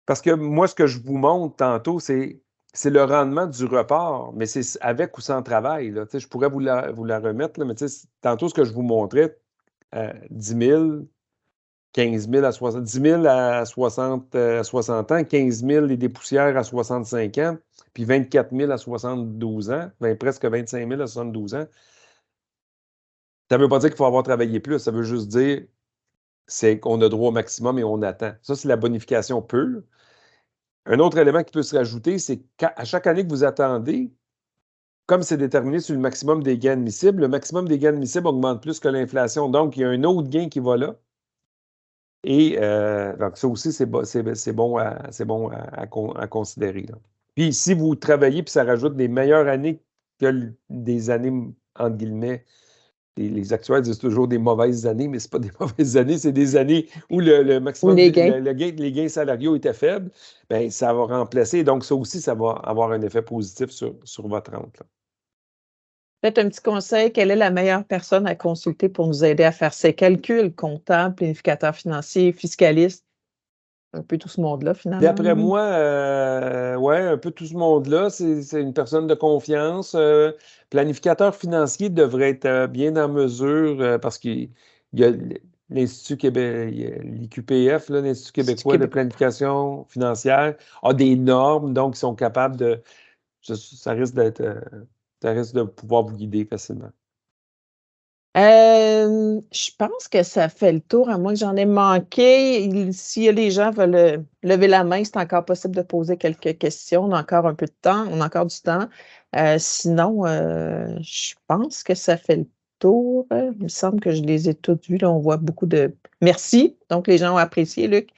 Parce que moi, ce que je vous montre tantôt, c'est le rendement du report, mais c'est avec ou sans travail. Là. Je pourrais vous la remettre, là, mais tantôt, ce que je vous montrais, 10 000, 15 000 à 60, 10 000 à 60 ans, 15 000 et des poussières à 65 ans, puis 24 000 à 72 ans, presque 25 000 à 72 ans. Ça ne veut pas dire qu'il faut avoir travaillé plus, ça veut juste dire c'est qu'on a droit au maximum et on attend. Ça, c'est la bonification pure. Un autre élément qui peut se rajouter, c'est qu'à chaque année que vous attendez, comme c'est déterminé sur le maximum des gains admissibles, le maximum des gains admissibles augmente plus que l'inflation. Donc, il y a un autre gain qui va là. Et donc, ça aussi, c'est bon à considérer. Là. Puis, si vous travaillez, puis ça rajoute des meilleures années que des années, entre guillemets, les actuaires disent toujours des mauvaises années, mais ce pas des mauvaises années, c'est des années où le maximum, les gains salariaux étaient faibles, bien, ça va remplacer. Donc, ça aussi, ça va avoir un effet positif sur votre rente. Là. Peut-être un petit conseil, quelle est la meilleure personne à consulter pour nous aider à faire ces calculs, comptable, planificateur financier, fiscaliste? Un peu tout ce monde-là, finalement. D'après moi, ouais, un peu tout ce monde-là, c'est une personne de confiance. Planificateur financier devrait être bien en mesure parce qu'il y a l'Institut Québec, l'IQPF, l'Institut québécois de planification financière, a des normes, donc ils sont capables de. Ça risque de pouvoir vous guider facilement. Je pense que ça fait le tour, à moins que j'en ai manqué. Si les gens veulent lever la main, c'est encore possible de poser quelques questions. On a encore un peu de temps, on a encore du temps. Sinon, je pense que ça fait le tour. Il me semble que je les ai toutes vues. Là, on voit beaucoup de... Merci. Donc, les gens ont apprécié, Luc,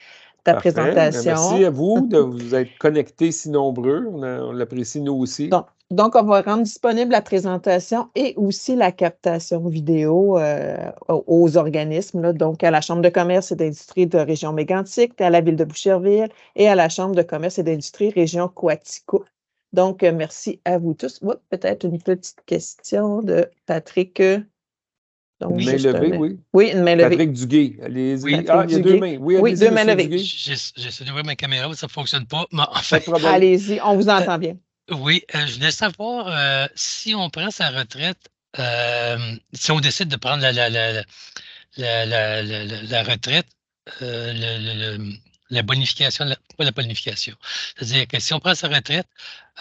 ta présentation. Merci à vous de vous être connectés si nombreux. On l'apprécie, nous aussi. Donc, on va rendre disponible la présentation et aussi la captation vidéo aux organismes, là, donc à la Chambre de commerce et d'industrie de région Mégantic, à la Ville de Boucherville et à la Chambre de commerce et d'industrie région Coaticook. Donc, merci à vous tous. Peut-être une petite question de Patrick. Donc, une main levée, oui. Oui, une main levée. Patrick Duguay. Allez-y. Il y a deux mains. Oui, deux mains levées. J'essaie d'ouvrir ma caméra, mais ça ne fonctionne pas. Mais pas de problème. Allez-y, on vous entend bien. Oui, je voulais savoir si on prend sa retraite, si on décide de prendre la retraite, la bonification, pas la bonification. C'est-à-dire que si on prend sa retraite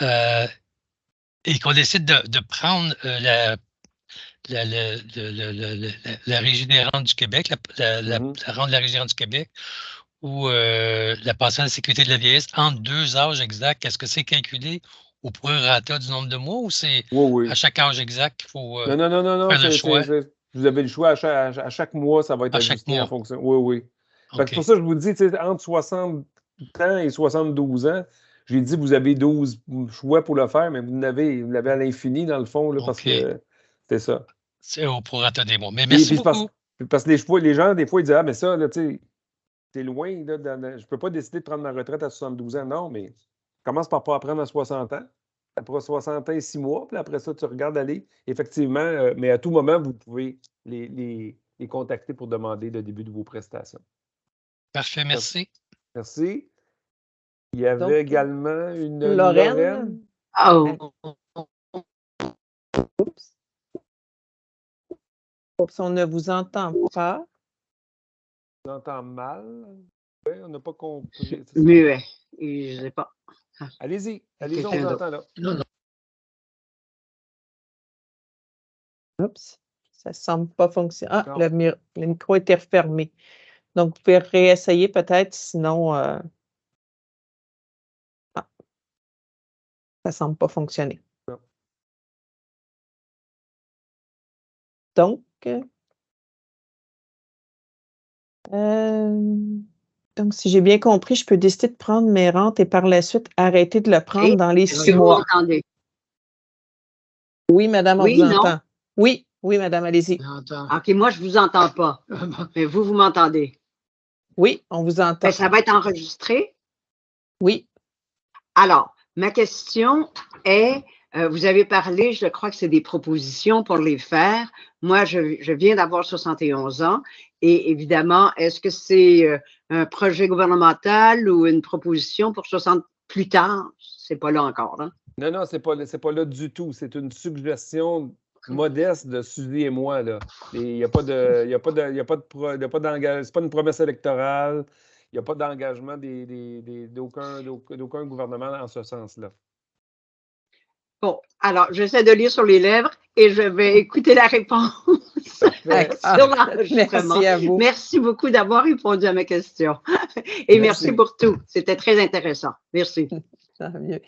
et qu'on décide de prendre la Régie des rentes du Québec, la rente de la Régie des rentes du Québec, ou la pension de sécurité de la vieillesse, entre deux âges exacts, est-ce que c'est calculé au prorata du nombre de mois ou c'est à chaque âge exact qu'il faut non, faire le choix? Vous avez le choix à chaque mois, ça va être ajusté en fonction. Oui. Okay. Pour ça, je vous dis, entre 60 ans et 72 ans, J'ai dit, vous avez 12 choix pour le faire, mais vous l'avez à l'infini, dans le fond, là, parce que c'est ça. C'est au prorata des mois. Mais merci beaucoup. Parce que les gens, des fois, ils disent, ah, mais ça, là, tu sais, c'est loin, là, je ne peux pas décider de prendre ma retraite à 72 ans. Non, mais commence par pas apprendre à 60 ans. Après 60 ans et 6 mois, puis après ça, tu regardes aller. Effectivement, mais à tout moment, vous pouvez les contacter pour demander le début de vos prestations. Parfait, merci. Merci. Il y avait également une Lorraine. Oh. Oups, on ne vous entend pas. On entend mal. Oui, on n'a pas compris. Muet. Je ne sais pas. Allez-y, on vous entend là. Non. Oups, ça ne semble pas fonctionner. Ah, le micro était refermé. Donc, vous pouvez réessayer peut-être, sinon, ça ne semble pas fonctionner. Non. Donc, si j'ai bien compris, je peux décider de prendre mes rentes et par la suite arrêter de le prendre dans les 6 mois. Vous m'entendez? Oui, madame, on Oui, vous non? entend. Oui, madame, allez-y. OK, moi, je ne vous entends pas. Mais vous m'entendez? Oui, on vous entend. Ben, ça va être enregistré? Oui. Alors, ma question est, vous avez parlé, je crois que c'est des propositions pour les faire. Moi, je viens d'avoir 71 ans et évidemment, est-ce que c'est un projet gouvernemental ou une proposition pour 60 plus tard? C'est pas là encore, hein? Non, c'est pas là du tout. C'est une suggestion modeste de Suzy et moi, là. Il n'y a pas d'engagement, c'est pas une promesse électorale. Il n'y a pas d'engagement d'aucun gouvernement en ce sens-là. Bon, alors, j'essaie de lire sur les lèvres et je vais écouter la réponse sur l'enregistrement. Merci à vous. Merci beaucoup d'avoir répondu à ma question. Et merci pour tout. C'était très intéressant. Merci. Mieux.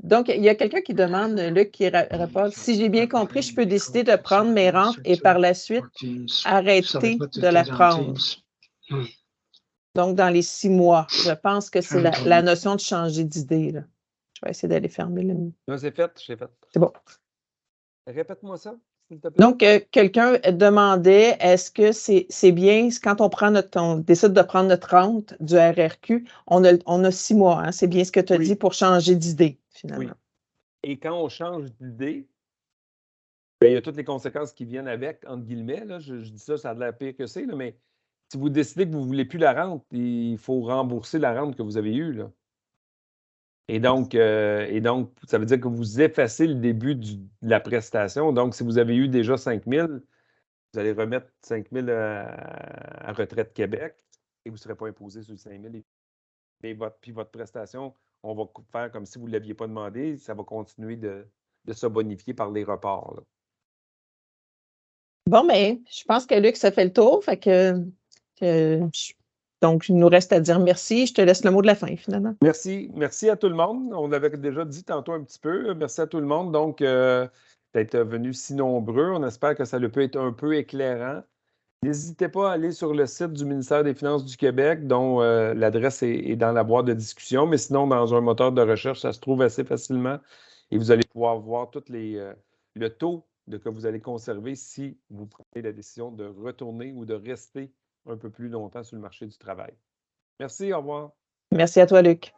Donc, il y a quelqu'un qui demande, Luc, qui répond, si j'ai bien compris, je peux décider de prendre mes rentes et par la suite arrêter de la prendre. Donc, dans les 6 mois, je pense que c'est la notion de changer d'idée, là. Je vais essayer d'aller fermer le micro. Non, c'est fait. C'est bon. Répète-moi ça, s'il te plaît. Donc, quelqu'un demandait, est-ce que c'est bien, quand on décide de prendre notre rente du RRQ, on a 6 mois, hein? C'est bien ce que tu as dit pour changer d'idée, finalement. Oui. Et quand on change d'idée, il y a toutes les conséquences qui viennent avec, entre guillemets. Là, je dis ça a de l'air pire que c'est, là, mais si vous décidez que vous ne voulez plus la rente, il faut rembourser la rente que vous avez eue, là. Et donc, ça veut dire que vous effacez le début de la prestation. Donc, si vous avez eu déjà 5 000, vous allez remettre 5 000 à Retraite Québec et vous ne serez pas imposé sur le 5 000. Puis votre prestation, on va faire comme si vous ne l'aviez pas demandé. Ça va continuer de se bonifier par les reports, là. Bon, mais je pense que Luc, ça fait le tour. Fait donc, il nous reste à dire merci. Je te laisse le mot de la fin, finalement. Merci. Merci à tout le monde. On l'avait déjà dit tantôt un petit peu. Merci à tout le monde. Donc, d'être venus si nombreux. On espère que ça peut être un peu éclairant. N'hésitez pas à aller sur le site du ministère des Finances du Québec, dont l'adresse est dans la boîte de discussion, mais sinon, dans un moteur de recherche, ça se trouve assez facilement. Et vous allez pouvoir voir le taux que vous allez conserver si vous prenez la décision de retourner ou de rester un peu plus longtemps sur le marché du travail. Merci, au revoir. Merci à toi, Luc.